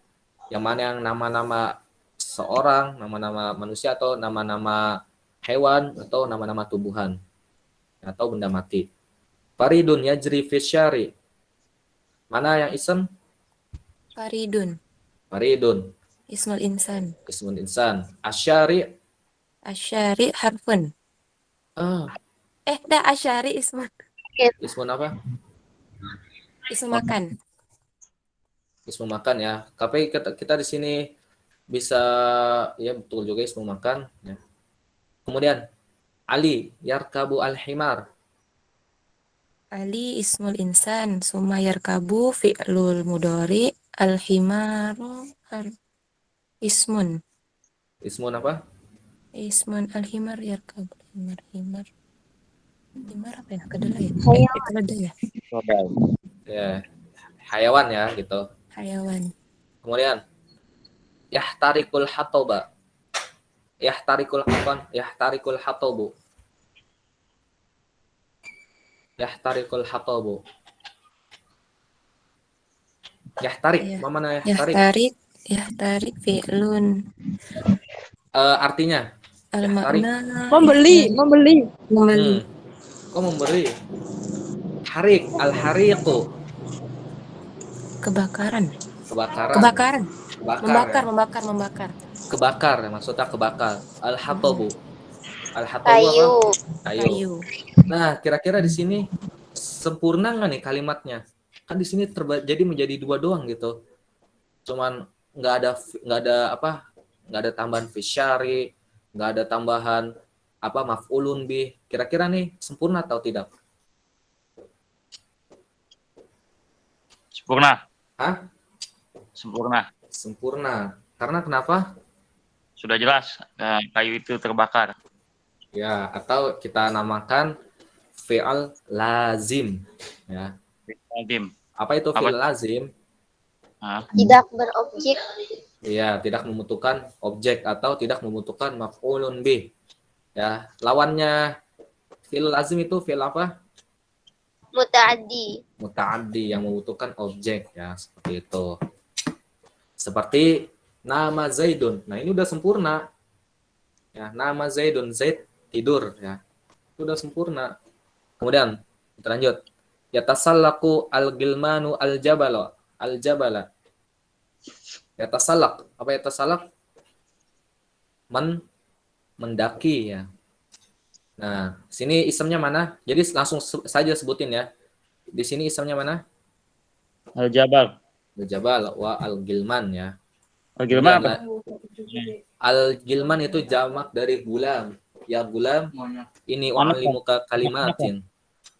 Speaker 1: yang mana yang nama-nama seorang, nama-nama manusia atau nama-nama hewan atau nama-nama tumbuhan atau benda mati. Faridun yajri fisyari. Mana yang ism?
Speaker 7: Faridun.
Speaker 1: Faridun.
Speaker 7: Ismul insan.
Speaker 1: Ismul insan. Asyari.
Speaker 7: Asyari harfun. Asyari ismun.
Speaker 1: Ismun apa?
Speaker 7: Ismu makan.
Speaker 1: Ismu makan ya. Tapi kita di sini bisa ya, betul juga ismu makan ya. Kemudian Ali yarkabu al-himar.
Speaker 7: Ali ismul insan. Summa yarkabu fi'lul mudhari. Al-himaru ismun.
Speaker 1: Ismun apa?
Speaker 7: Ismun al-himar yarkabu. Himar. Himar apa ya? Kedelai ya? Kedelai ya?
Speaker 1: Ya, hayawan ya gitu.
Speaker 7: Hayawan.
Speaker 1: Kemudian yahtarikul hatoba. Yahtarikul apa? Yahtarikul hatobu. Yahtarikul hatobu. Yahtarik,
Speaker 7: Ya.
Speaker 1: mana yahtarik?
Speaker 7: Yahtarik fi'lun.
Speaker 1: Artinya
Speaker 7: Al-makna
Speaker 2: Membeli.
Speaker 1: Kok memberi? Harik, al-hariqu.
Speaker 7: kebakaran.
Speaker 1: Kebakaran.
Speaker 7: Membakar.
Speaker 1: kebakar, maksudnya kebakar. Al-hatabu. Al-hatabu apa?
Speaker 2: Kayu.
Speaker 1: Kayu.
Speaker 7: Kayu.
Speaker 1: Nah, kira-kira di sini sempurna nggak nih kalimatnya? Kan di sini jadi menjadi dua doang gitu. Cuman nggak ada apa? Nggak ada tambahan fisyari, nggak ada tambahan apa maf'ulun bih. Kira-kira nih sempurna atau tidak?
Speaker 5: Sempurna.
Speaker 1: Hah?
Speaker 5: Sempurna.
Speaker 1: Sempurna. Karena kenapa?
Speaker 5: Sudah jelas kayu itu terbakar.
Speaker 1: Ya, atau kita namakan fi'al lazim. Ya.
Speaker 5: Lazim.
Speaker 1: Apa itu fi'al lazim?
Speaker 2: Tidak berobjek.
Speaker 1: Iya, tidak membutuhkan objek atau tidak membutuhkan maf'ulun bih. Ya, lawannya fi'il lazim itu fi'il apa?
Speaker 2: Muta'addi.
Speaker 1: Muta'addi yang membutuhkan objek ya, seperti itu. Seperti nama Zaidun. Nah, ini udah sempurna. Ya, nama Zaidun, Zaid tidur ya. Itu udah sempurna. Kemudian kita lanjut. Yatasallaku al-gilmanu al-jabala. Al-jabala. Yatasallak. Apa yatasallak? Mendaki ya. Nah, sini isemnya mana? Jadi langsung saja sebutin ya. Di sini isemnya mana?
Speaker 5: Al-Jabal.
Speaker 1: Al-Jabal wa al-Gilman ya.
Speaker 5: Al-Gilman apa?
Speaker 1: Al-Gilman itu jamak dari gulam. Ya gulam, ini wa'alimuka kalimatin.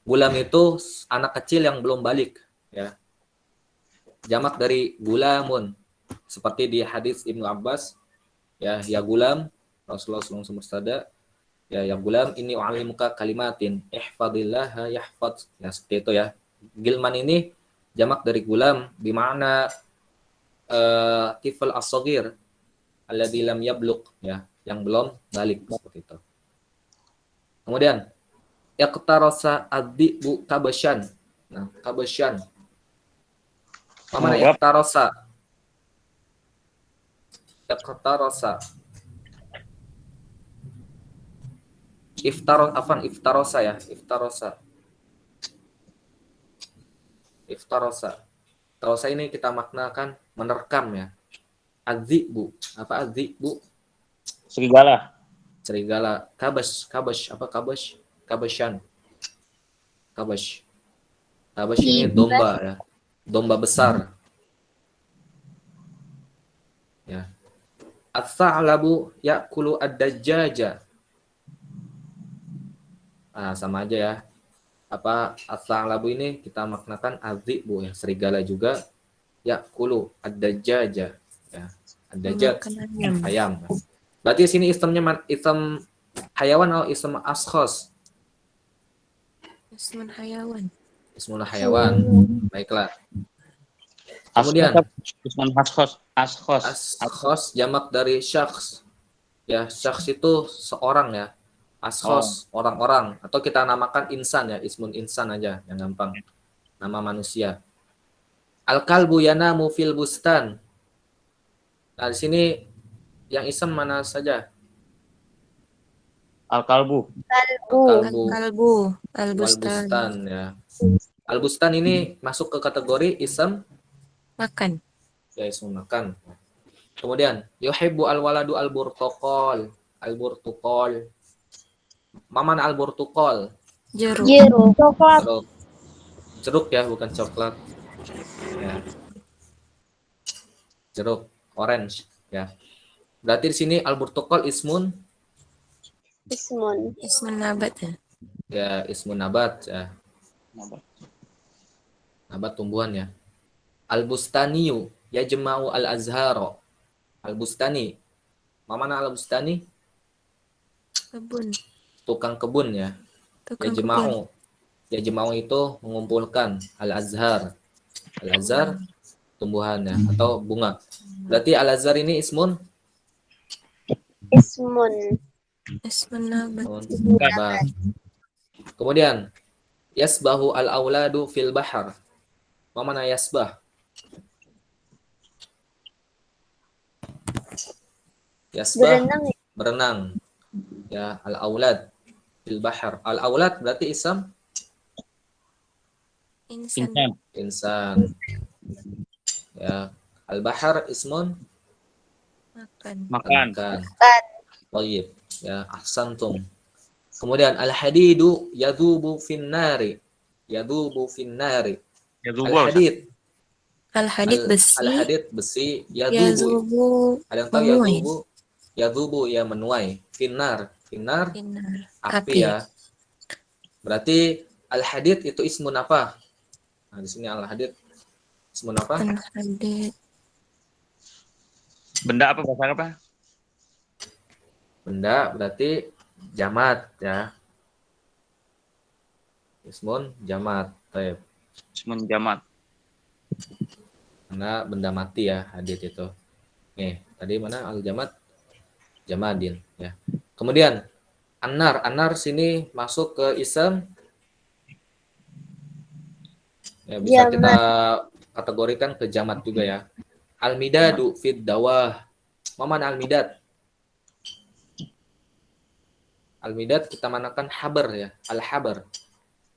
Speaker 1: Gulam itu anak kecil yang belum balik ya. Jamak dari gulamun. Seperti di hadis Ibnu Abbas ya gulam, Rasulullah SAW ya gulam ini wa'alimuka kalimatin ihfadillah yahfaz. Ya seperti itu ya. Gilman ini jamak dari gulam bimana tifl as-saghir alladzi lam yablugh ya, yang belum balik seperti itu. Kemudian iqtarasa ad-dibu kabasyan. Nah, kabasyan. Apa mana iqtarasa? Iqtarasa. Iftarosa ya, iftarosa. Iftarosa. Iftarosa ini kita maknakan menerkam ya. Adzibu. Apa adzibu?
Speaker 5: Serigala.
Speaker 1: Serigala. Kabash. Apa kabash? Kabasyan. Kabash. Kabash ini domba ya. Domba besar. Ya. Ats-tsa'labu ya'kulu ad-dajjaja. Nah, sama aja ya. Apa ats-tsa'labu ini kita maknakan adzibu ya, serigala juga. Ya'kulu ad-dajjaja ya. Ad-dajjaj ayam. Berarti sini ismnya ism hayawan atau ism ashkhas?
Speaker 7: Ismun hayawan.
Speaker 1: Ismul hayawan. Baiklah. Kemudian
Speaker 5: Ismun ashkhas.
Speaker 1: ashkhas jamak dari syakhs. Ya, syakhs itu seorang ya. Ashkhas orang-orang atau kita namakan insan ya, ismun insan aja yang gampang. Nama manusia. Al-kalbu yanamu fil bustan. Nah, di sini yang ism mana saja?
Speaker 5: Al-kalbu.
Speaker 1: Al-kalbu.
Speaker 7: Kalbu.
Speaker 1: Al-bustan
Speaker 7: Al-bustan.
Speaker 1: ya. Al-bustan ini masuk ke kategori ism
Speaker 7: Makan.
Speaker 1: ya, ism makan. Kemudian yuhibbu al-waladu al-burtuqal. Al-burtuqal. Maman al-burtuqal.
Speaker 7: Jeruk.
Speaker 2: Coklat.
Speaker 1: Jeruk ya, bukan coklat. Ya. Jeruk, orange ya. Berarti di sini al-burtuqal ismun
Speaker 2: Ismun.
Speaker 7: Ismun nabat ya.
Speaker 1: ya, ismun nabat ya. Nabat tumbuhan ya. Al-bustaniyu yajma'u al-azhara. Al-bustani. Mana al-bustani?
Speaker 7: Kebun.
Speaker 1: Tukang kebun ya.
Speaker 7: Tukang kebun.
Speaker 1: Yajma'u. Yajma'u itu mengumpulkan al-azhar. Al-azhar tumbuhan ya atau bunga. Berarti al-azhar ini ismun
Speaker 2: Ismun.
Speaker 7: Ismun nabat.
Speaker 1: nabat. Kemudian yasbahu al-auladu fil bahar. Mana yasbah? Yasbah
Speaker 2: Berenang.
Speaker 1: berenang. Ya, al-aulad fil bahar. Al-aulad berarti ism
Speaker 7: Insan.
Speaker 1: insan. Ya, al-bahar ismun
Speaker 7: Makan.
Speaker 5: Makan.
Speaker 1: Makan. Baik, ya, ahsantum. Kemudian al-hadidu yadhubu finnari. Yadhubu finnari.
Speaker 5: Ya zubo, Ustaz.
Speaker 1: Al-hadid.
Speaker 7: Al-hadid besi.
Speaker 1: Al-hadid besi,
Speaker 7: Ya
Speaker 1: yadhubu.
Speaker 7: zubu.
Speaker 1: Ada yang tahu
Speaker 7: Menuai.
Speaker 1: yadhubu? Yadhubu ya menuai. Finnar. Finnar
Speaker 7: Sinar.
Speaker 1: api ya. Berarti al-hadid itu ismun apa? Nah, di sini al-hadid ismun apa?
Speaker 7: Al-hadid.
Speaker 5: Benda apa, bahasa apa?
Speaker 1: Benda berarti jamad ya. Ismun jamad. Baik.
Speaker 5: Ismun jamat.
Speaker 1: Karena benda mati ya hadid itu. Nih, tadi mana al-jamad? Jamadin ya. Kemudian anar sini masuk ke ism ya, bisa kita kategorikan ke jamad juga ya. Al-midadu fid dawah. Mana al-midad? Al-midad kita manakan habar ya, al-habar.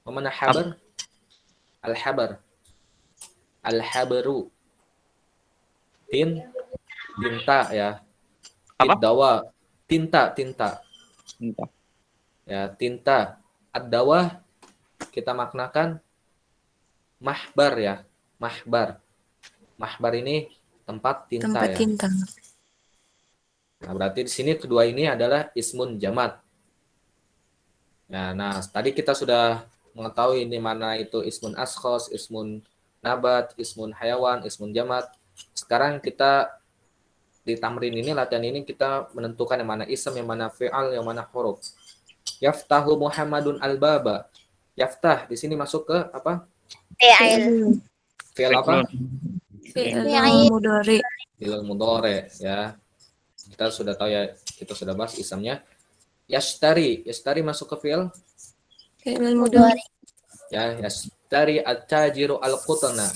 Speaker 1: Mana habar? Al-habar. Al-habaru. Tinta ya.
Speaker 5: Apa?
Speaker 1: Dawa. Tinta.
Speaker 5: Entah.
Speaker 1: Ya, tinta. Ad-dawah kita maknakan mahbar ya. Mahbar. Mahbar ini tempat tinta
Speaker 7: Tempat
Speaker 1: ya.
Speaker 7: tinta.
Speaker 1: Nah, berarti di sini kedua ini adalah ismun jamad. Nah, tadi kita sudah mengetahui ini mana itu ismun askhos, ismun nabat, ismun hayawan, ismun jamad. Sekarang kita di tamrin ini, latihan ini kita menentukan yang mana ism, yang mana fi'al, yang mana huruf. Yaftahu Muhammadun al-baba. Yaftah di sini masuk ke apa? Fi'al apa?
Speaker 7: Fi'il mudhari.
Speaker 1: Fi'il mudhari ya. Kita sudah tahu ya, kita sudah bahas ismnya. Yashtari masuk ke fi'il
Speaker 7: Fi'il mudhari.
Speaker 1: ya. Yashtari at-tajiru al-qutna.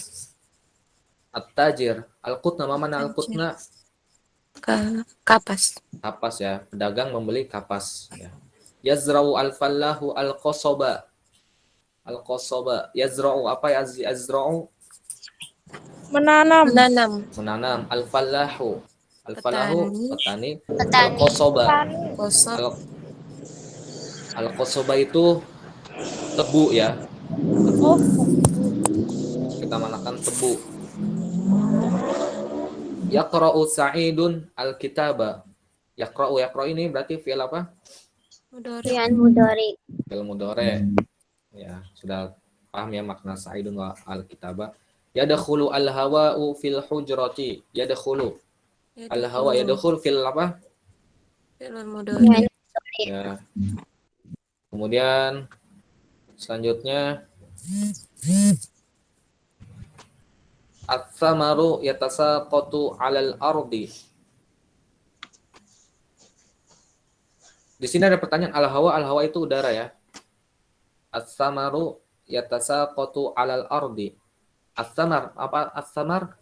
Speaker 1: At-tajir al-qutna, mana al-qutna?
Speaker 7: Kapas.
Speaker 1: Kapas ya, pedagang membeli kapas ya. Yazra'u al-fallahu al-qasaba. Al-qasaba. Yazra'u apa ya? Yazra'u
Speaker 7: Menanam.
Speaker 1: menanam. Al-fallahu petani.
Speaker 2: Petani.
Speaker 1: Al-qasaba.
Speaker 7: Kosong.
Speaker 1: Al-qasaba itu tebu ya. Tebu. Kita manakan tebu. Yaqra'u Sa'idun al-kitaba. Yaqra'u ini berarti fi'il apa?
Speaker 7: Mudhari.
Speaker 2: Fi'il mudhari.
Speaker 1: Fi'il mudhari. Ya, sudah paham ya makna Sa'idun wa al-kitaba. Yadkhulu al-hawa'u fil hujrati. Yadkhulu al-hawa, yadkhul fil apa?
Speaker 7: Fi'il mudhari.
Speaker 1: Ya. Kemudian selanjutnya At-thamaru yatasaqatu 'alal ardi. Di sini ada pertanyaan al-hawa itu udara ya. At-thamaru yatasaqatu 'alal ardi. At-thamar apa at-thamar?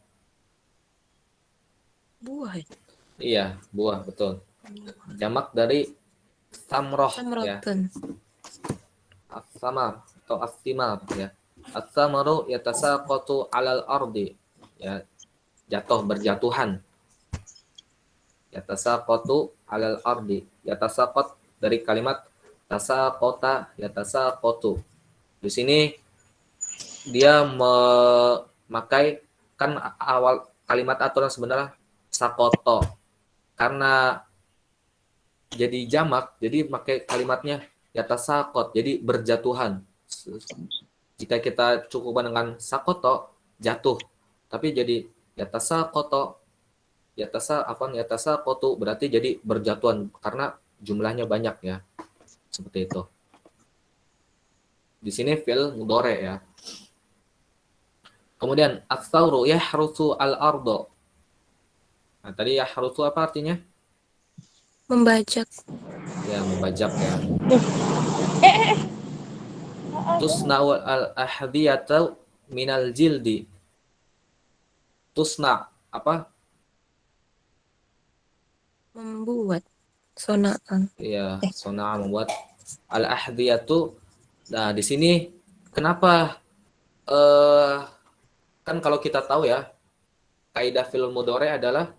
Speaker 7: Buah.
Speaker 1: Iya, buah, betul. Jamak dari samroh ya.
Speaker 7: Samratun.
Speaker 1: As-samar atau as-thimar ya. As-samaru yatasaqatu 'alal ardi. Ya, jatuh, berjatuhan. Yatasaqatu 'alal ardi. Yatasaqat dari kalimat tasaqata yatasaqatu. Di sini dia memakai kan awal kalimat aturan sebenarnya sakoto. Karena jadi jamak, jadi pakai kalimatnya yatasaqat, jadi berjatuhan. Jika kita cukupkan dengan sakoto, jatuh. Tapi jadi yatasaqatu berarti jadi berjatuhan karena jumlahnya banyak ya. Seperti itu. Di sini fi'il mudhari ya. Kemudian ats-tsauru yahrusu al-ardo. Nah, tadi yahrusu apa artinya?
Speaker 7: Membajak.
Speaker 1: Ya, membajak ya. Tusna'u al-ahdiyatu minal jildi. Tusna apa?
Speaker 7: Membuat. Sonaan.
Speaker 1: Iya, sona membuat al-ahdiyatu. Nah, di sini kenapa kan kalau kita tahu ya, kaidah fi'il mudhari adalah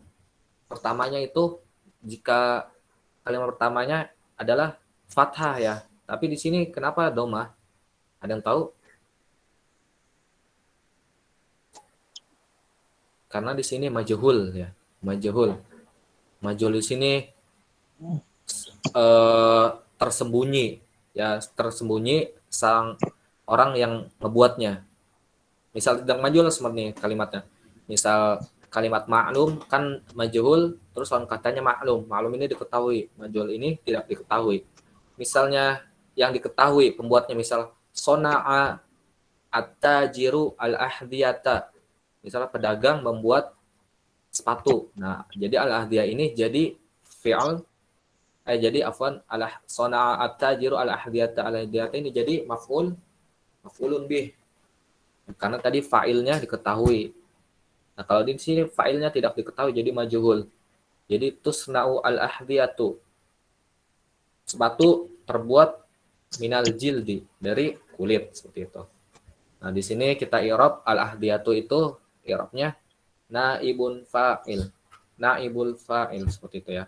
Speaker 1: pertamanya itu jika kalimat pertamanya adalah fathah ya. Tapi di sini kenapa domah? Ada yang tahu? Karena di sini majhul ya, majhul. Majhul di sini tersembunyi ya, tersembunyi sang orang yang ngebuatnya. Misal tidak majhul seperti ini kalimatnya. Misal kalimat maklum kan majhul, terus lawan katanya maklum. Maklum ini diketahui, majhul ini tidak diketahui. Misalnya yang diketahui pembuatnya, misal sona'a at-tajiru al-ahdiyata. Misalnya pedagang membuat sepatu. Nah, jadi al-ahdiyah ini jadi fi'al jadi afwan ala sona'a at-tajiru al-ahdiyata al-ahdiyata ini jadi maf'ulun bih. Karena tadi fa'ilnya diketahui. Nah, kalau di sini fa'ilnya tidak diketahui jadi majhul. Jadi tusna'u al-ahdiyatu. Sepatu terbuat minal jildi, dari kulit seperti itu. Nah, di sini kita i'rab al-ahdiyatu itu i'rabnya naibun fa'il. Naibul fa'il seperti itu ya.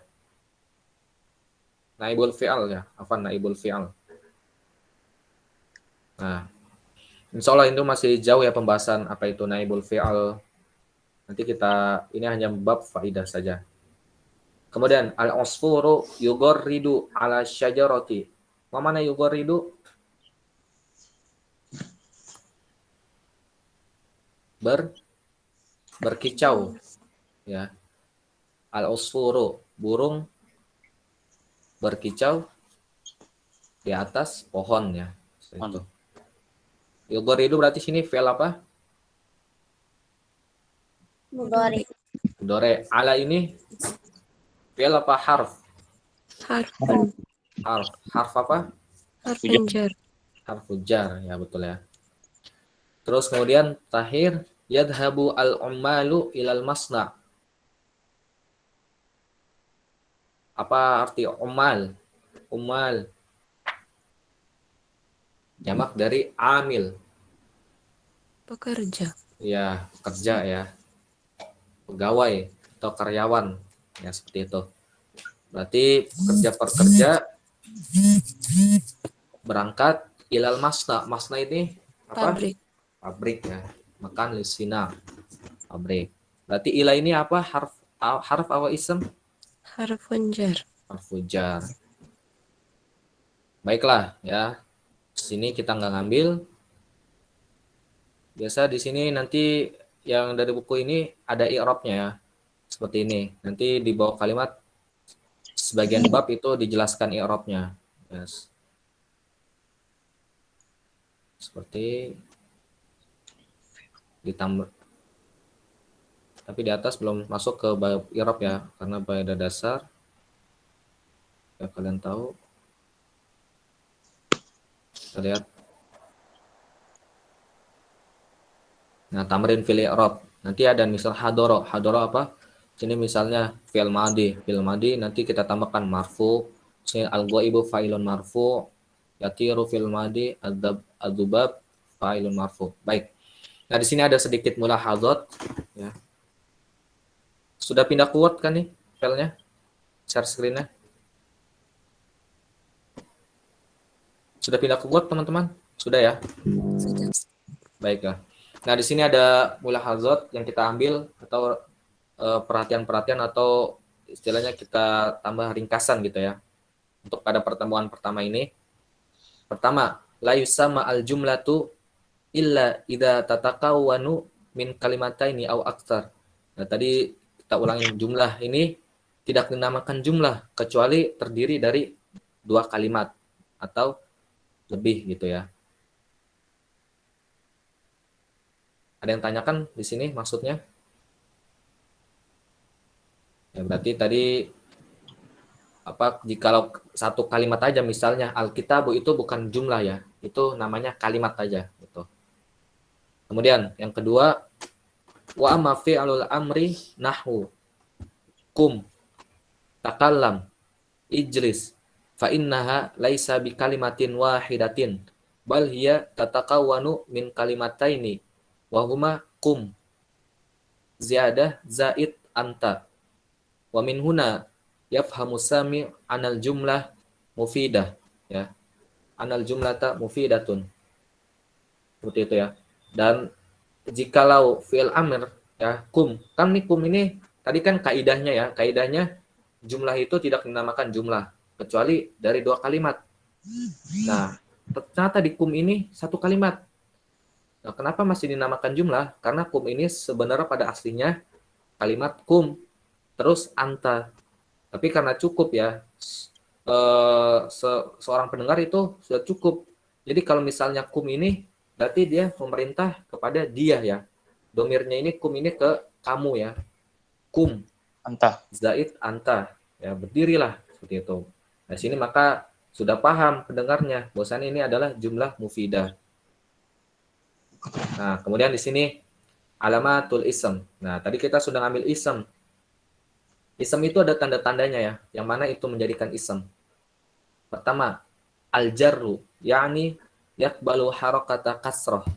Speaker 1: Naibul fi'al ya. Afwan, naibul fi'al. Nah, insya Allah itu masih jauh ya pembahasan apa itu naibul fi'al. Nanti kita, ini hanya bab faidah saja. Kemudian al-usfuru yugorridu ala syajarati. Mana yugorridu? Berkicau ya. Al-usfuru, burung berkicau di atas pohon ya. Itu. Yugorridu berarti sini fi'il apa?
Speaker 2: Mudhari.
Speaker 1: Dore. Ala ini fi'il apa harf?
Speaker 7: Harfun.
Speaker 1: Harf apa?
Speaker 7: Harfun jar.
Speaker 1: Harf jar ya, betul ya. Terus kemudian tahir yadhabu al-ummalu ilal masna. Apa arti ummal? Ummal jamak dari amil.
Speaker 7: Pekerja.
Speaker 1: Ya, pekerja ya. Pegawai atau karyawan ya, seperti itu. Berarti pekerja berangkat ilal masna. Masna ini apa?
Speaker 7: Pabrik.
Speaker 1: Pabrik ya. Makan lisina. Pabrik. Berarti ila ini apa? Harf apa ism?
Speaker 7: Harfun jar.
Speaker 1: Harf jar. Baiklah ya. Sini kita nggak ngambil. Biasa di sini nanti yang dari buku ini ada i'rabnya ya. Seperti ini. Nanti di bawah kalimat sebagian bab itu dijelaskan i'rabnya. Yes. Seperti ditambah. Tapi di atas belum masuk ke bab i'rab ya, karena bab dasar. Ya kalian tahu. Kita lihat. Nah, tamrin fil i'rab. Nanti ada misal hadoro. Hadoro apa? Sini misalnya fi'il madi. Fi'il madi nanti kita tambahkan marfu. Sini al-ghaibu fa'ilun marfu. Yatiru fi'il madi. Adzubab fa'ilun marfu. Baik. Nah, di sini ada sedikit mulahadzat ya. Sudah pindah kuat kan nih filenya? Share screen-nya. Sudah pindah kuat teman-teman? Sudah ya?
Speaker 7: Sudah.
Speaker 1: Baiklah. Nah, di sini ada mulahadzat yang kita ambil atau perhatian-perhatian atau istilahnya kita tambah ringkasan gitu ya. Untuk pada pertemuan pertama ini. Pertama, la yusamma al-jumlatu illa idza tatakawwanu min kalimataini aw aktsar. Nah, tadi kita ulangi, jumlah ini tidak dinamakan jumlah kecuali terdiri dari 2 kalimat atau lebih gitu ya. Ada yang tanyakan di sini maksudnya? Ya, berarti tadi apa, jikalau satu kalimat aja misalnya Alkitabu itu bukan jumlah ya, itu namanya kalimat aja gitu. Kemudian yang kedua, wa amma fi'lul amri nahwu kum takallam ijlis fa innaha laisa bi kalimatin wahidatin bal hiya tatakawwanu min kalimataini wa huma kum ziyadah zaid anta Wa min huna yafhamu sami' anal jumlah mufidah, ya. Anal jumlata mufidatun. Seperti itu ya. Dan jikalau fi'il amr, ya, kum. Kan nih kum ini tadi kan kaidahnya ya. Kaidahnya jumlah itu tidak dinamakan jumlah kecuali dari 2 kalimat. Nah, ternyata di kum ini 1 kalimat. Nah, kenapa masih dinamakan jumlah? Karena kum ini sebenarnya pada aslinya kalimat kum terus anta. Tapi karena cukup ya, seorang pendengar itu sudah cukup. Jadi kalau misalnya kum ini berarti dia memerintah kepada dia ya. Domirnya ini kum ini ke kamu ya. Kum
Speaker 5: Anta.
Speaker 1: zaid anta, ya, berdirilah, seperti itu. Nah, sini maka sudah paham pendengarnya bahwasanya ini adalah jumlah mufidah. Nah, kemudian di sini alamatul ism. Nah, tadi kita sudah ngambil ism. Ism itu ada tanda-tandanya ya, yang mana itu menjadikan ism. Pertama, al-jarru, yakni yakbalu harakata kasrah.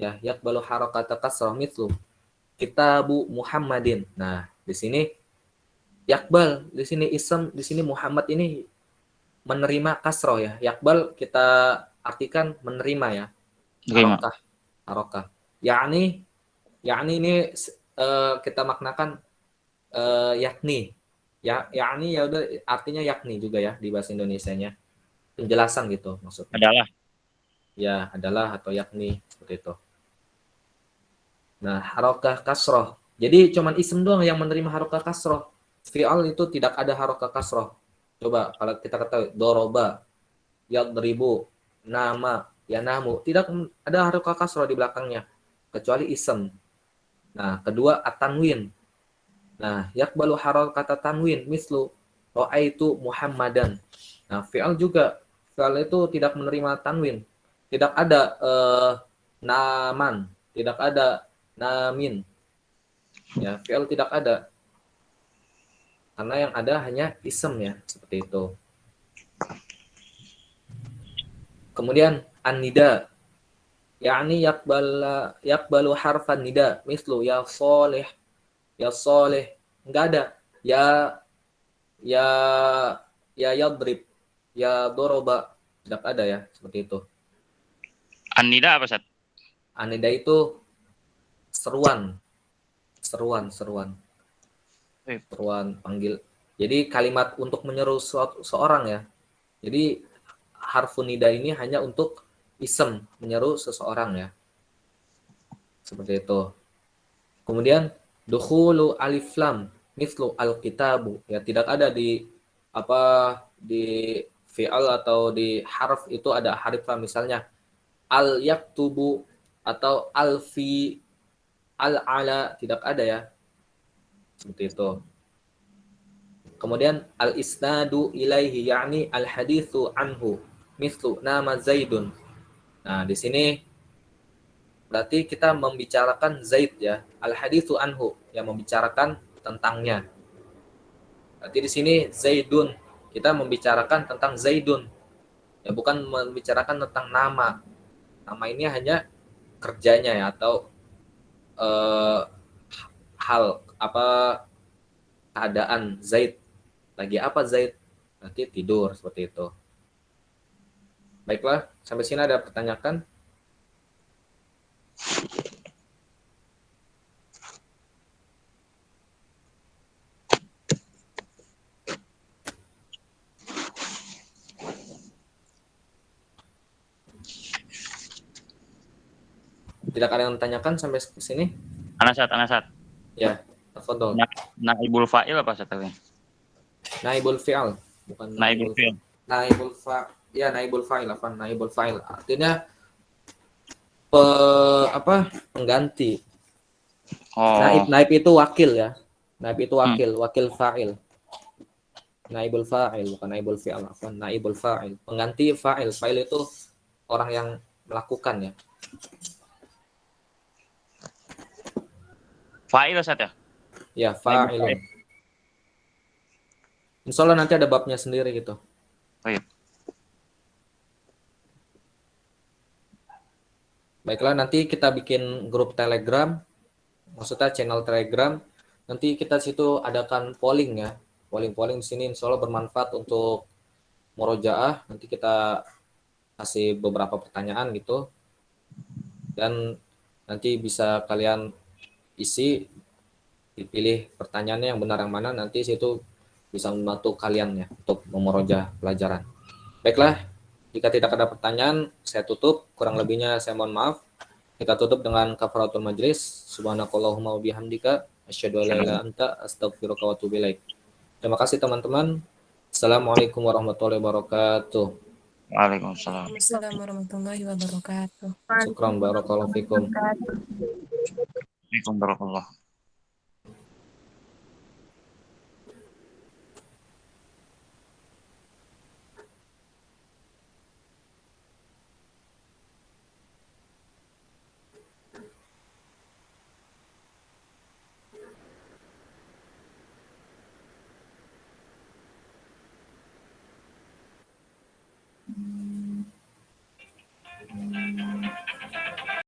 Speaker 1: Ya, yakbalu harakata kasrah mithlu kitabu Muhammadin. Nah, di sini yakbal, di sini ism, di sini Muhammad ini menerima kasroh ya. Yakbal kita artikan menerima ya.
Speaker 5: Terima.
Speaker 1: Harokah. Yakni ini kita maknakan yakni. Ya, yakni ya udah artinya yakni juga ya di bahasa Indonesianya. Penjelasan gitu maksudnya.
Speaker 5: Adalah.
Speaker 1: Ya, adalah atau yakni seperti itu. Nah, harokah kasroh. Jadi cuman ism doang yang menerima harokah kasroh. Fi'al itu tidak ada harokah kasroh. Coba kalau kita ketahui doroba, yadribu, nama, yanamu, tidak ada harokah kasroh di belakangnya kecuali ism. Nah, kedua at-tanwin. Nah, yakbalu harokata tanwin mislu ra'aitu Muhammadan. Nah, fi'al juga, fi'al itu tidak menerima tanwin. Tidak ada naman, tidak ada namin. Ya, fi'al tidak ada. Karena yang ada hanya ism ya, seperti itu. Kemudian an-nida, yakni yakbalu harfan nida, mislu ya soleh, enggak ada. Ya yadrib, ya doroba, tidak ada ya, seperti itu.
Speaker 5: An-nida apa, Sat?
Speaker 1: An-nida itu seruan panggil. Jadi kalimat untuk menyeru seorang ya. Jadi harfun nida ini hanya untuk ism, menyeru seseorang ya. Seperti itu. Kemudian dukhulu alif lam mislu al-kitabu, ya, tidak ada di fi'al atau di harf itu ada harif lam, misalnya al yaktubu atau al fi al ala, tidak ada ya. Seperti itu. Kemudian al-isnadu ilaihi, yakni al-haditsu anhu, mislu nama Zaidun. Nah, di sini berarti kita membicarakan Zaid ya. Al-haditsu anhu, yang membicarakan tentangnya. Berarti di sini Zaidun, kita membicarakan tentang Zaidun. Ya, bukan membicarakan tentang nama. Nama ini hanya kerjanya ya, atau hal keadaan Zaid. Lagi apa Zaid? Nanti tidur, seperti itu. Baiklah, sampai sini ada pertanyaan? Tidak ada yang tanyakan sampai sini?
Speaker 5: Anasat.
Speaker 1: Ya, tafadhol.
Speaker 5: Naibul fa'il apa, Sat?
Speaker 1: Naibul fi'al, bukan
Speaker 5: Naibul fi'il.
Speaker 1: naibul fa'il, naibul fa'il. Artinya pengganti.
Speaker 5: Oh.
Speaker 1: Naib itu wakil ya. Naib itu wakil fa'il. Naibul fa'il, bukan naibul fi'al, naibul fa'il. Pengganti fa'il. Fa'il itu orang yang melakukan ya.
Speaker 5: Fa'il, Sat ya?
Speaker 1: Ya, fa'ilun. Insya Allah nanti ada babnya sendiri gitu.
Speaker 5: Oh iya.
Speaker 1: Baiklah, nanti kita bikin grup Telegram, maksudnya channel Telegram. Nanti kita situ adakan polling ya. polling-polling di sini insya Allah bermanfaat untuk murojaah. Nanti kita kasih beberapa pertanyaan gitu, dan nanti bisa kalian isi, dipilih pertanyaannya yang benar yang mana, nanti situ bisa membantu kalian ya untuk memurojaah pelajaran. Baiklah, jika tidak ada pertanyaan, saya tutup. Kurang lebihnya saya mohon maaf. Kita tutup dengan kafaratul majlis. Subhanakallahumma wa bihamdika asyhadu an la ilaha illa anta astaghfiruka wa atubu ilaik. Terima kasih teman-teman. Assalamualaikum warahmatullahi wabarakatuh.
Speaker 5: Waalaikumsalam.
Speaker 7: Assalamualaikum warahmatullahi wabarakatuh.
Speaker 1: Syukran barakallahu fikum.
Speaker 5: Waalaikumsalam.